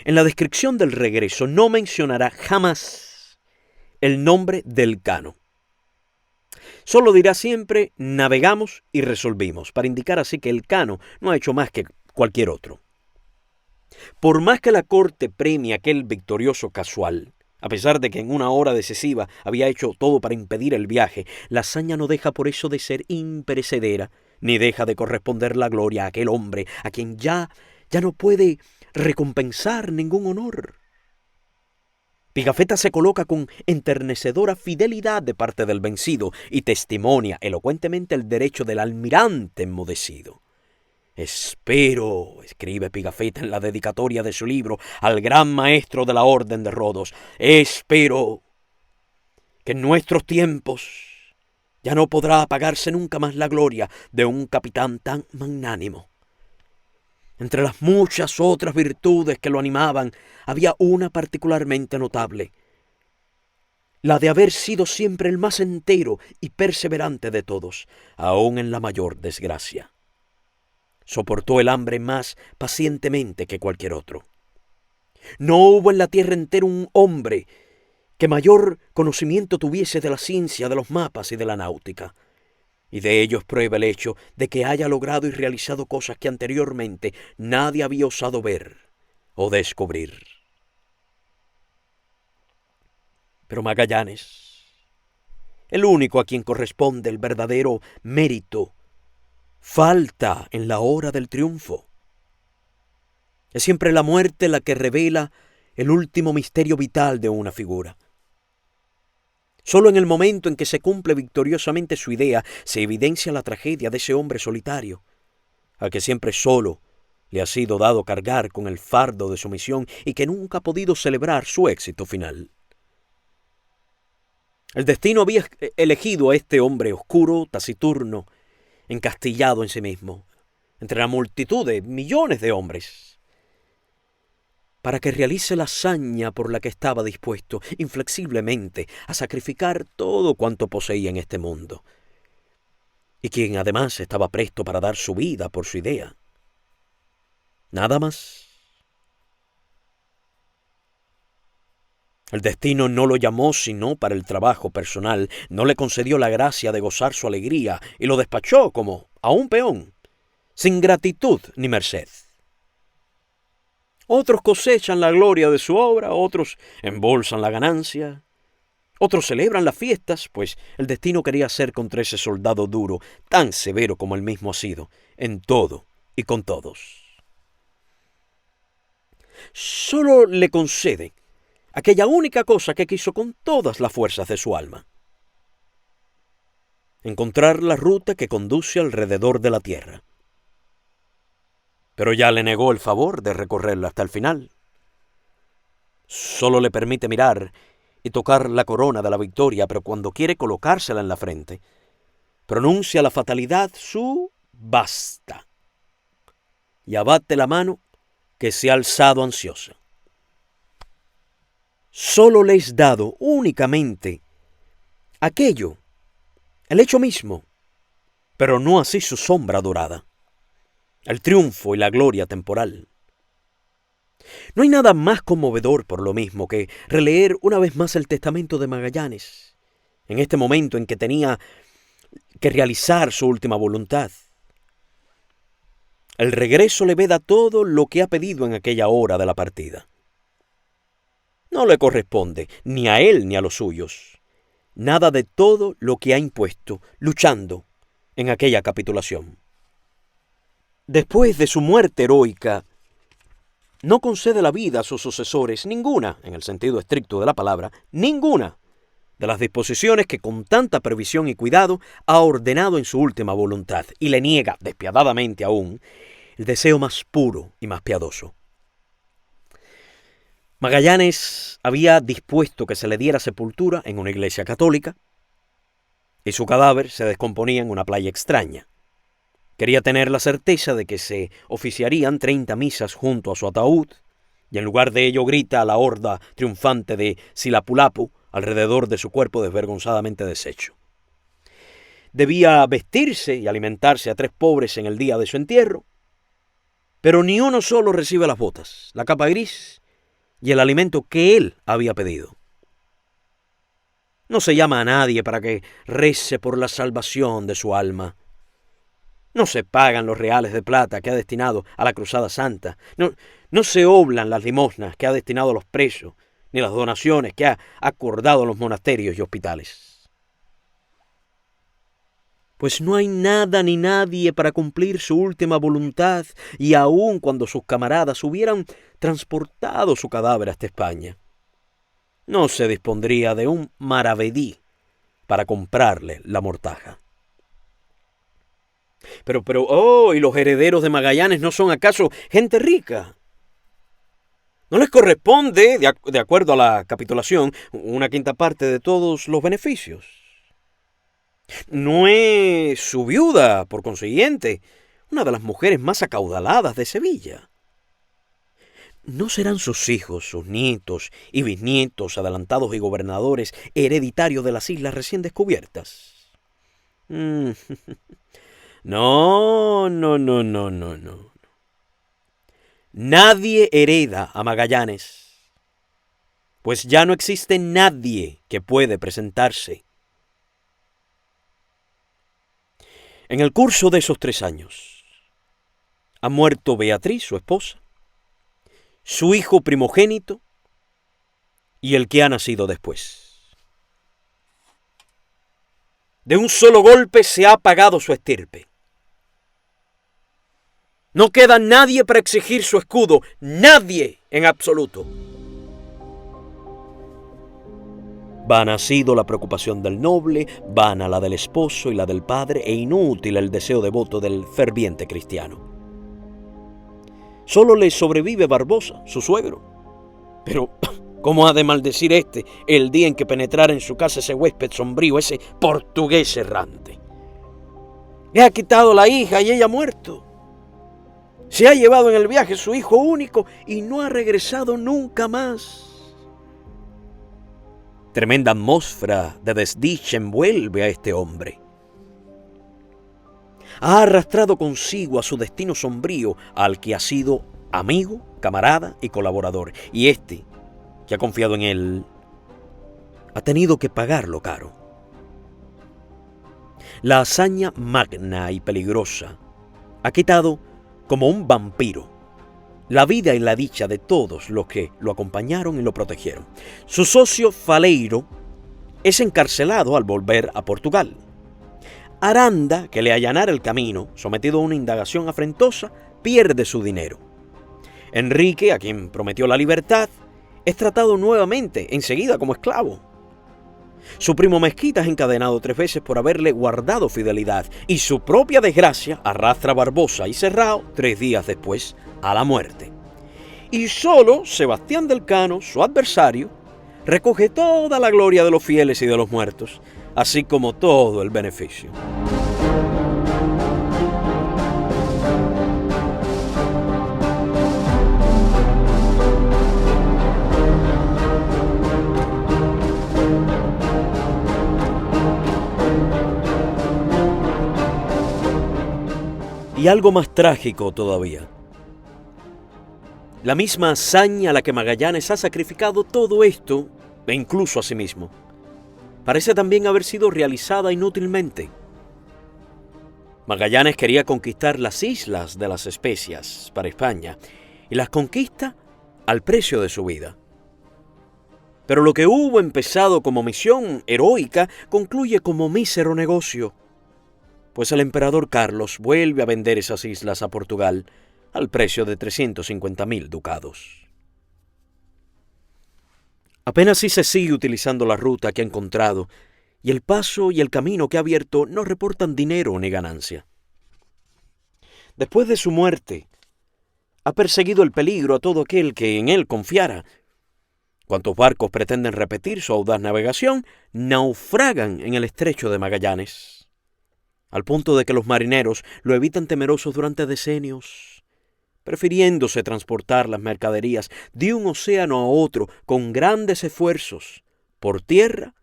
En la descripción del regreso no mencionará jamás el nombre de Elcano. Solo dirá siempre navegamos y resolvimos, para indicar así que Elcano no ha hecho más que cualquier otro. Por más que la corte premie aquel victorioso casual, a pesar de que en una hora decisiva había hecho todo para impedir el viaje, la hazaña no deja por eso de ser imperecedera, ni deja de corresponder la gloria a aquel hombre a quien ya no puede recompensar ningún honor. Pigafetta se coloca con enternecedora fidelidad de parte del vencido y testimonia elocuentemente el derecho del almirante enmudecido. Espero, escribe Pigafetta en la dedicatoria de su libro al gran maestro de la Orden de Rodos, espero que en nuestros tiempos ya no podrá apagarse nunca más la gloria de un capitán tan magnánimo. Entre las muchas otras virtudes que lo animaban, había una particularmente notable: la de haber sido siempre el más entero y perseverante de todos, aun en la mayor desgracia. Soportó el hambre más pacientemente que cualquier otro. No hubo en la tierra entera un hombre que mayor conocimiento tuviese de la ciencia, de los mapas y de la náutica. Y de ello es prueba el hecho de que haya logrado y realizado cosas que anteriormente nadie había osado ver o descubrir. Pero Magallanes, el único a quien corresponde el verdadero mérito, falta en la hora del triunfo. Es siempre la muerte la que revela el último misterio vital de una figura. Solo en el momento en que se cumple victoriosamente su idea, se evidencia la tragedia de ese hombre solitario, al que siempre solo le ha sido dado cargar con el fardo de su misión y que nunca ha podido celebrar su éxito final. El destino había elegido a este hombre oscuro, taciturno, encastillado en sí mismo, entre la multitud de millones de hombres. para que realice la hazaña por la que estaba dispuesto inflexiblemente a sacrificar todo cuanto poseía en este mundo, y quien además estaba presto para dar su vida por su idea. Nada más. El destino no lo llamó sino para el trabajo personal, no le concedió la gracia de gozar su alegría y lo despachó como a un peón, sin gratitud ni merced. Otros cosechan la gloria de su obra, otros embolsan la ganancia, otros celebran las fiestas, pues el destino quería hacer contra ese soldado duro, tan severo como él mismo ha sido, en todo y con todos. Solo le concede aquella única cosa que quiso con todas las fuerzas de su alma: encontrar la ruta que conduce alrededor de la tierra. Pero ya le negó el favor de recorrerla hasta el final. Solo le permite mirar y tocar la corona de la victoria, pero cuando quiere colocársela en la frente, pronuncia la fatalidad su basta y abate la mano que se ha alzado ansiosa. Solo le es dado únicamente aquello, el hecho mismo, pero no así su sombra dorada, el triunfo y la gloria temporal. No hay nada más conmovedor por lo mismo que releer una vez más el testamento de Magallanes, en este momento en que tenía que realizar su última voluntad. El regreso le veda todo lo que ha pedido en aquella hora de la partida. No le corresponde, ni a él ni a los suyos, nada de todo lo que ha impuesto, luchando en aquella capitulación. Después de su muerte heroica, no concede la vida a sus sucesores ninguna, en el sentido estricto de la palabra, ninguna de las disposiciones que con tanta previsión y cuidado ha ordenado en su última voluntad, y le niega, despiadadamente aún, el deseo más puro y más piadoso. Magallanes había dispuesto que se le diera sepultura en una iglesia católica, y su cadáver se descomponía en una playa extraña. Quería tener la certeza de que se oficiarían 30 misas junto a su ataúd, y en lugar de ello grita a la horda triunfante de Silapulapu alrededor de su cuerpo desvergonzadamente deshecho. Debía vestirse y alimentarse a 3 pobres en el día de su entierro, pero ni uno solo recibe las botas, la capa gris y el alimento que él había pedido. No se llama a nadie para que rece por la salvación de su alma. No se pagan los reales de plata que ha destinado a la Cruzada Santa. No se oblan las limosnas que ha destinado a los presos, ni las donaciones que ha acordado a los monasterios y hospitales. Pues no hay nada ni nadie para cumplir su última voluntad, y aun cuando sus camaradas hubieran transportado su cadáver hasta España, no se dispondría de un maravedí para comprarle la mortaja. ¿Y los herederos de Magallanes no son acaso gente rica? ¿No les corresponde, de acuerdo a la capitulación, una quinta parte de todos los beneficios? ¿No es su viuda, por consiguiente, una de las mujeres más acaudaladas de Sevilla? ¿No serán sus hijos, sus nietos y bisnietos, adelantados y gobernadores hereditarios de las islas recién descubiertas? No. Nadie hereda a Magallanes, pues ya no existe nadie que puede presentarse. En el curso de esos 3 años, ha muerto Beatriz, su esposa, su hijo primogénito y el que ha nacido después. De un solo golpe se ha apagado su estirpe. No queda nadie para exigir su escudo, nadie en absoluto. Vana ha sido la preocupación del noble, vana la del esposo y la del padre, e inútil el deseo devoto del ferviente cristiano. Solo le sobrevive Barbosa, su suegro. Pero, ¿cómo ha de maldecir el día en que penetrara en su casa ese huésped sombrío, ese portugués errante? Le ha quitado la hija y ella ha muerto. Se ha llevado en el viaje su hijo único y no ha regresado nunca más. Tremenda atmósfera de desdicha envuelve a este hombre. Ha arrastrado consigo a su destino sombrío al que ha sido amigo, camarada y colaborador. Y este, que ha confiado en él, ha tenido que pagarlo caro. La hazaña magna y peligrosa ha quitado, como un vampiro, la vida y la dicha de todos los que lo acompañaron y lo protegieron. Su socio Faleiro es encarcelado al volver a Portugal. Aranda, que le allanara el camino, sometido a una indagación afrentosa, pierde su dinero. Enrique, a quien prometió la libertad, es tratado nuevamente, enseguida como esclavo. Su primo Mezquita es encadenado 3 veces por haberle guardado fidelidad, y su propia desgracia arrastra a Barbosa y Serrao 3 días después a la muerte. Y solo Sebastián del Cano, su adversario, recoge toda la gloria de los fieles y de los muertos, así como todo el beneficio. Y algo más trágico todavía. La misma hazaña a la que Magallanes ha sacrificado todo esto, e incluso a sí mismo, parece también haber sido realizada inútilmente. Magallanes quería conquistar las islas de las Especias para España, y las conquista al precio de su vida. Pero lo que hubo empezado como misión heroica concluye como mísero negocio, pues el emperador Carlos vuelve a vender esas islas a Portugal al precio de 350.000 ducados. Apenas si se sigue utilizando la ruta que ha encontrado, y el paso y el camino que ha abierto no reportan dinero ni ganancia. Después de su muerte, ha perseguido el peligro a todo aquel que en él confiara. Cuantos barcos pretenden repetir su audaz navegación, naufragan en el estrecho de Magallanes, al punto de que los marineros lo evitan temerosos durante decenios, prefiriéndose transportar las mercaderías de un océano a otro con grandes esfuerzos, por tierra,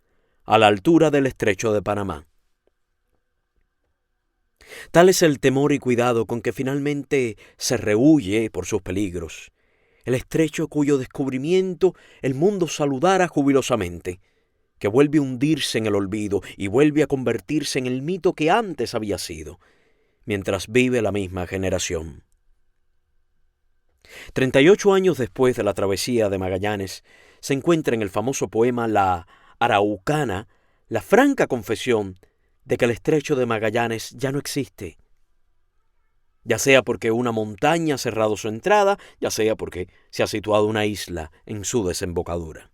a la altura del estrecho de Panamá. Tal es el temor y cuidado con que finalmente se rehúye por sus peligros, el estrecho cuyo descubrimiento el mundo saludara jubilosamente, que vuelve a hundirse en el olvido y vuelve a convertirse en el mito que antes había sido, mientras vive la misma generación. 38 años después de la travesía de Magallanes, se encuentra en el famoso poema La Araucana la franca confesión de que el estrecho de Magallanes ya no existe, ya sea porque una montaña ha cerrado su entrada, ya sea porque se ha situado una isla en su desembocadura.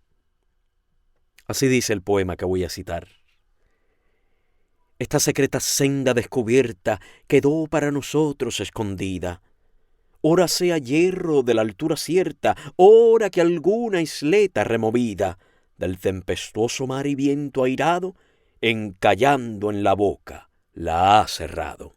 Así dice el poema que voy a citar. Esta secreta senda descubierta quedó para nosotros escondida. Ora sea hierro de la altura cierta, ora que alguna isleta removida del tempestuoso mar y viento airado, encallando en la boca, la ha cerrado.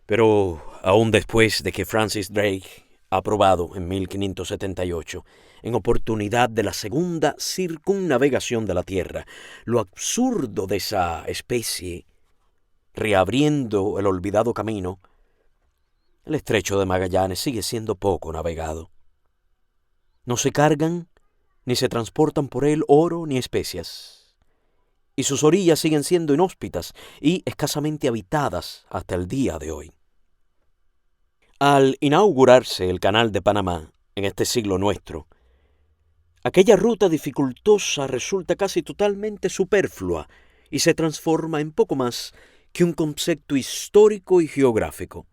Pero aún después de que Francis Drake ha probado en 1578, en oportunidad de la segunda circunnavegación de la Tierra, lo absurdo de esa especie, reabriendo el olvidado camino, el estrecho de Magallanes sigue siendo poco navegado. No se cargan ni se transportan por él oro ni especias, y sus orillas siguen siendo inhóspitas y escasamente habitadas hasta el día de hoy. Al inaugurarse el Canal de Panamá en este siglo nuestro, aquella ruta dificultosa resulta casi totalmente superflua y se transforma en poco más que un concepto histórico y geográfico.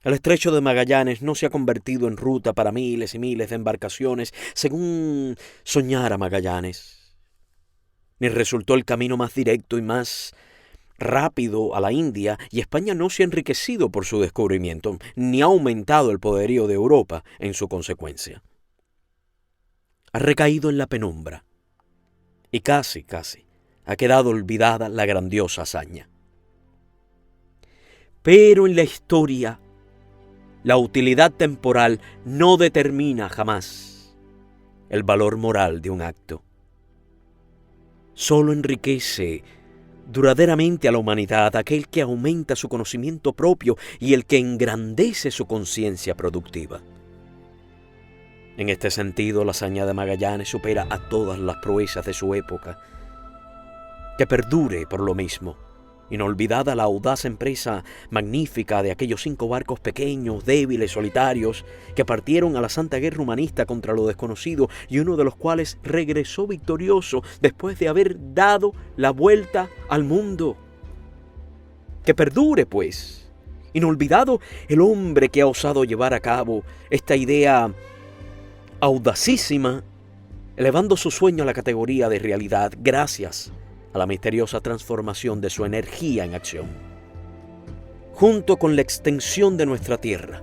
El estrecho de Magallanes no se ha convertido en ruta para miles y miles de embarcaciones según soñara Magallanes, ni resultó el camino más directo y más rápido a la India, y España no se ha enriquecido por su descubrimiento, ni ha aumentado el poderío de Europa en su consecuencia. Ha recaído en la penumbra, y casi ha quedado olvidada la grandiosa hazaña. Pero en la historia, la utilidad temporal no determina jamás el valor moral de un acto. Solo enriquece duraderamente a la humanidad aquel que aumenta su conocimiento propio y el que engrandece su conciencia productiva. En este sentido, la hazaña de Magallanes supera a todas las proezas de su época. Que perdure por lo mismo, inolvidada la audaz empresa magnífica de aquellos 5 barcos pequeños, débiles, solitarios, que partieron a la Santa Guerra Humanista contra lo desconocido y uno de los cuales regresó victorioso después de haber dado la vuelta al mundo. Que perdure, pues, inolvidado el hombre que ha osado llevar a cabo esta idea audacísima, elevando su sueño a la categoría de realidad gracias a la misteriosa transformación de su energía en acción. Junto con la extensión de nuestra tierra,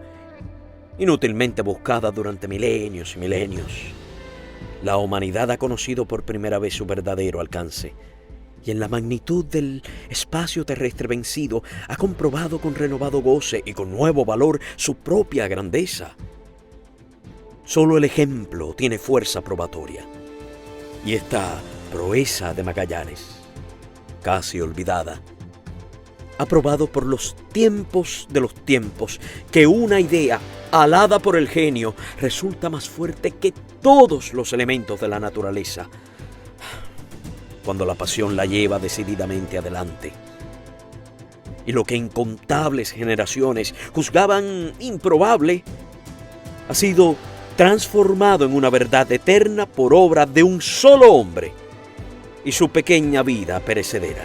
inútilmente buscada durante milenios y milenios, la humanidad ha conocido por primera vez su verdadero alcance y en la magnitud del espacio terrestre vencido ha comprobado con renovado goce y con nuevo valor su propia grandeza. Solo el ejemplo tiene fuerza probatoria. Y esta proeza de Magallanes, casi olvidada, ha probado por los tiempos de los tiempos que una idea alada por el genio resulta más fuerte que todos los elementos de la naturaleza, cuando la pasión la lleva decididamente adelante. Y lo que incontables generaciones juzgaban improbable ha sido transformado en una verdad eterna por obra de un solo hombre y su pequeña vida perecedera.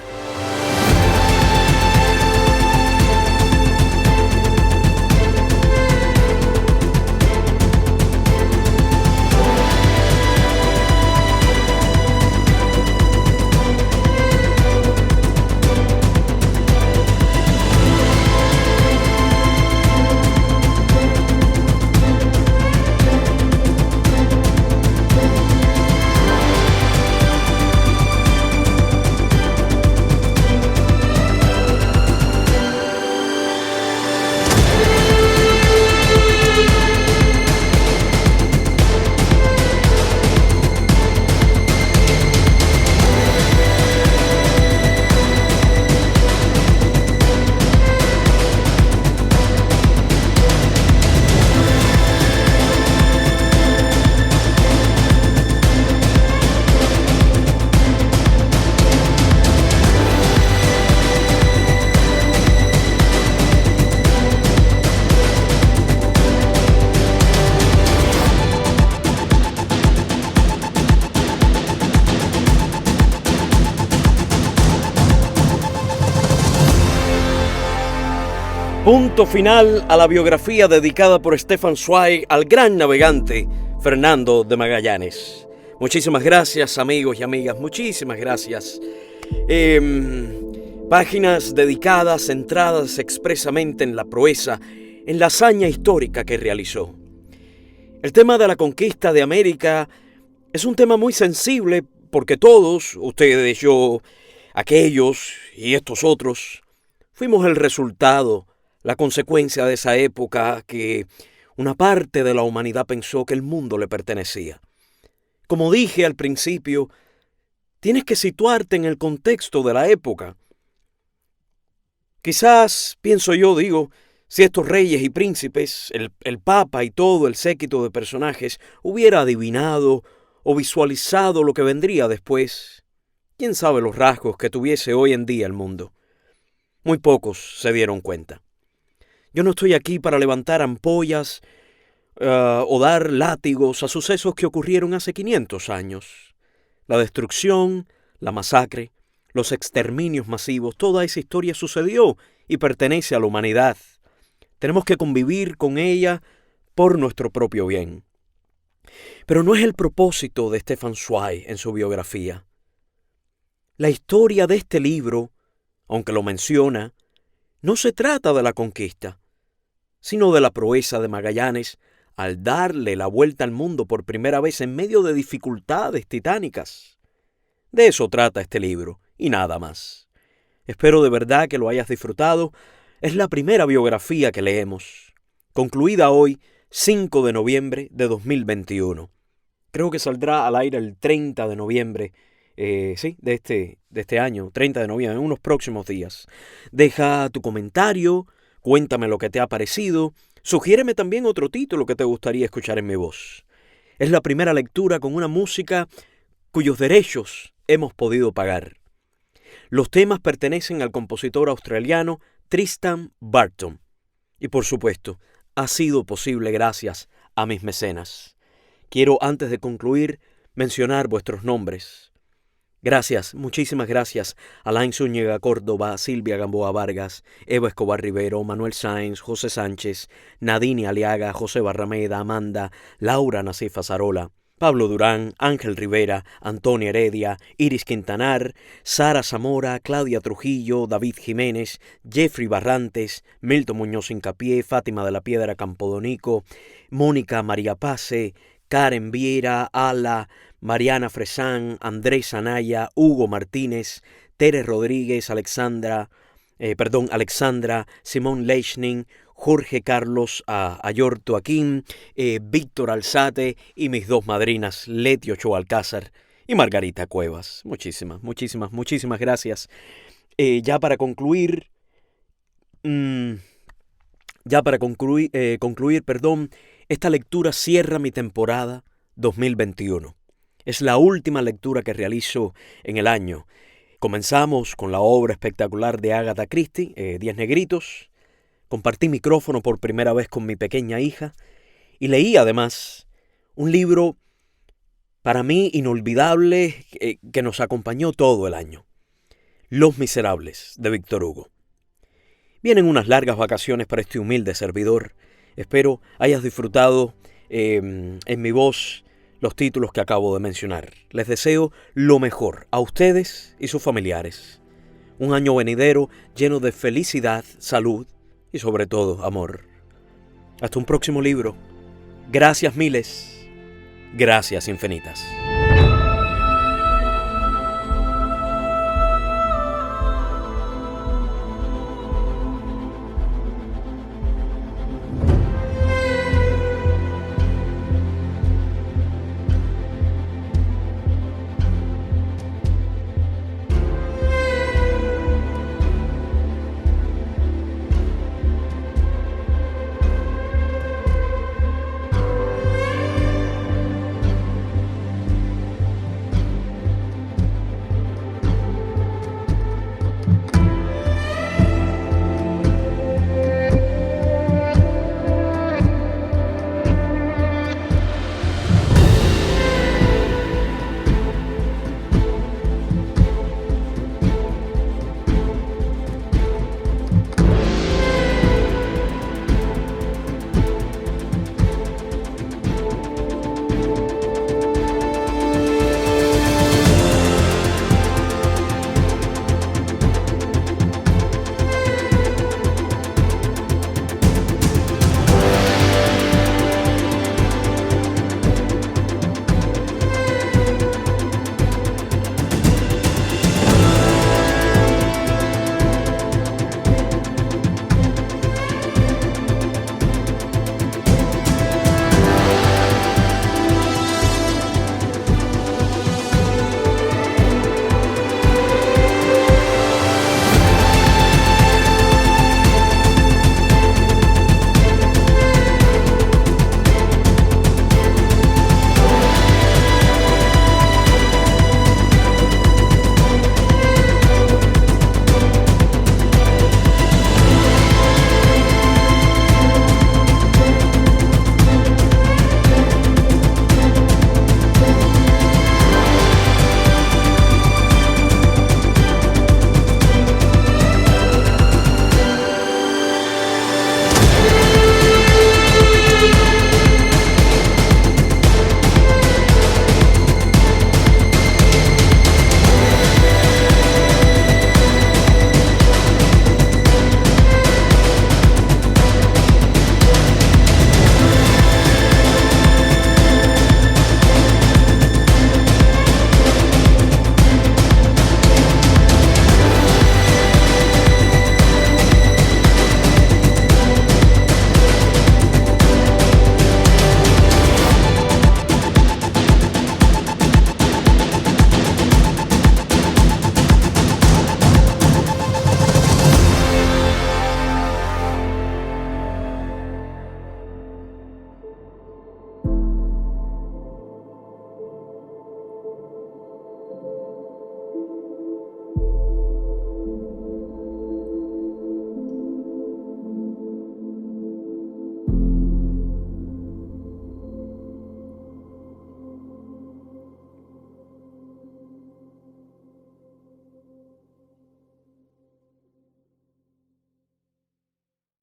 Punto final a la biografía dedicada por Stefan Zweig al gran navegante Fernando de Magallanes. Muchísimas gracias, amigos y amigas, muchísimas gracias. Páginas dedicadas, centradas expresamente en la proeza, en la hazaña histórica que realizó. El tema de la conquista de América es un tema muy sensible porque todos, ustedes, yo, aquellos y estos otros, fuimos el resultado, la consecuencia de esa época que una parte de la humanidad pensó que el mundo le pertenecía. Como dije al principio, tienes que situarte en el contexto de la época. Quizás, pienso yo, si estos reyes y príncipes, el Papa y todo el séquito de personajes hubiera adivinado o visualizado lo que vendría después, quién sabe los rasgos que tuviese hoy en día el mundo. Muy pocos se dieron cuenta. Yo no estoy aquí para levantar ampollas o dar látigos a sucesos que ocurrieron hace 500 años. La destrucción, la masacre, los exterminios masivos, toda esa historia sucedió y pertenece a la humanidad. Tenemos que convivir con ella por nuestro propio bien. Pero no es el propósito de Stefan Zweig en su biografía. La historia de este libro, aunque lo menciona, no se trata de la conquista, sino de la proeza de Magallanes al darle la vuelta al mundo por primera vez en medio de dificultades titánicas. De eso trata este libro, y nada más. Espero de verdad que lo hayas disfrutado. Es la primera biografía que leemos, concluida hoy, 5 de noviembre de 2021. Creo que saldrá al aire el 30 de noviembre, de este año, 30 de noviembre, en unos próximos días. Deja tu comentario, cuéntame lo que te ha parecido, sugiéreme también otro título que te gustaría escuchar en mi voz. Es la primera lectura con una música cuyos derechos hemos podido pagar. Los temas pertenecen al compositor australiano Tristan Barton. Y por supuesto, ha sido posible gracias a mis mecenas. Quiero, antes de concluir, mencionar vuestros nombres. Gracias, muchísimas gracias a Alain Zúñiga Córdoba, Silvia Gamboa Vargas, Eva Escobar Rivero, Manuel Sáenz, José Sánchez, Nadine Aliaga, José Barrameda, Amanda, Laura Nacifa Zarola, Pablo Durán, Ángel Rivera, Antonio Heredia, Iris Quintanar, Sara Zamora, Claudia Trujillo, David Jiménez, Jeffrey Barrantes, Milton Muñoz Incapié, Fátima de la Piedra Campodonico, Mónica María Pase, Karen Viera, Ala, Mariana Fresán, Andrés Anaya, Hugo Martínez, Tere Rodríguez, Alexandra, Simón Leichning, Jorge Carlos Ayorto Aquín, Víctor Alzate y mis dos madrinas, Leti Ochoa Alcázar y Margarita Cuevas. Muchísimas gracias. Ya para concluir, esta lectura cierra mi temporada 2021. Es la última lectura que realizo en el año. Comenzamos con la obra espectacular de Agatha Christie, 10 Negritos. Compartí micrófono por primera vez con mi pequeña hija y leí además un libro para mí inolvidable que nos acompañó todo el año. Los Miserables, de Víctor Hugo. Vienen unas largas vacaciones para este humilde servidor. Espero hayas disfrutado en mi voz los títulos que acabo de mencionar. Les deseo lo mejor a ustedes y sus familiares. Un año venidero lleno de felicidad, salud y sobre todo amor. Hasta un próximo libro. Gracias miles. Gracias infinitas.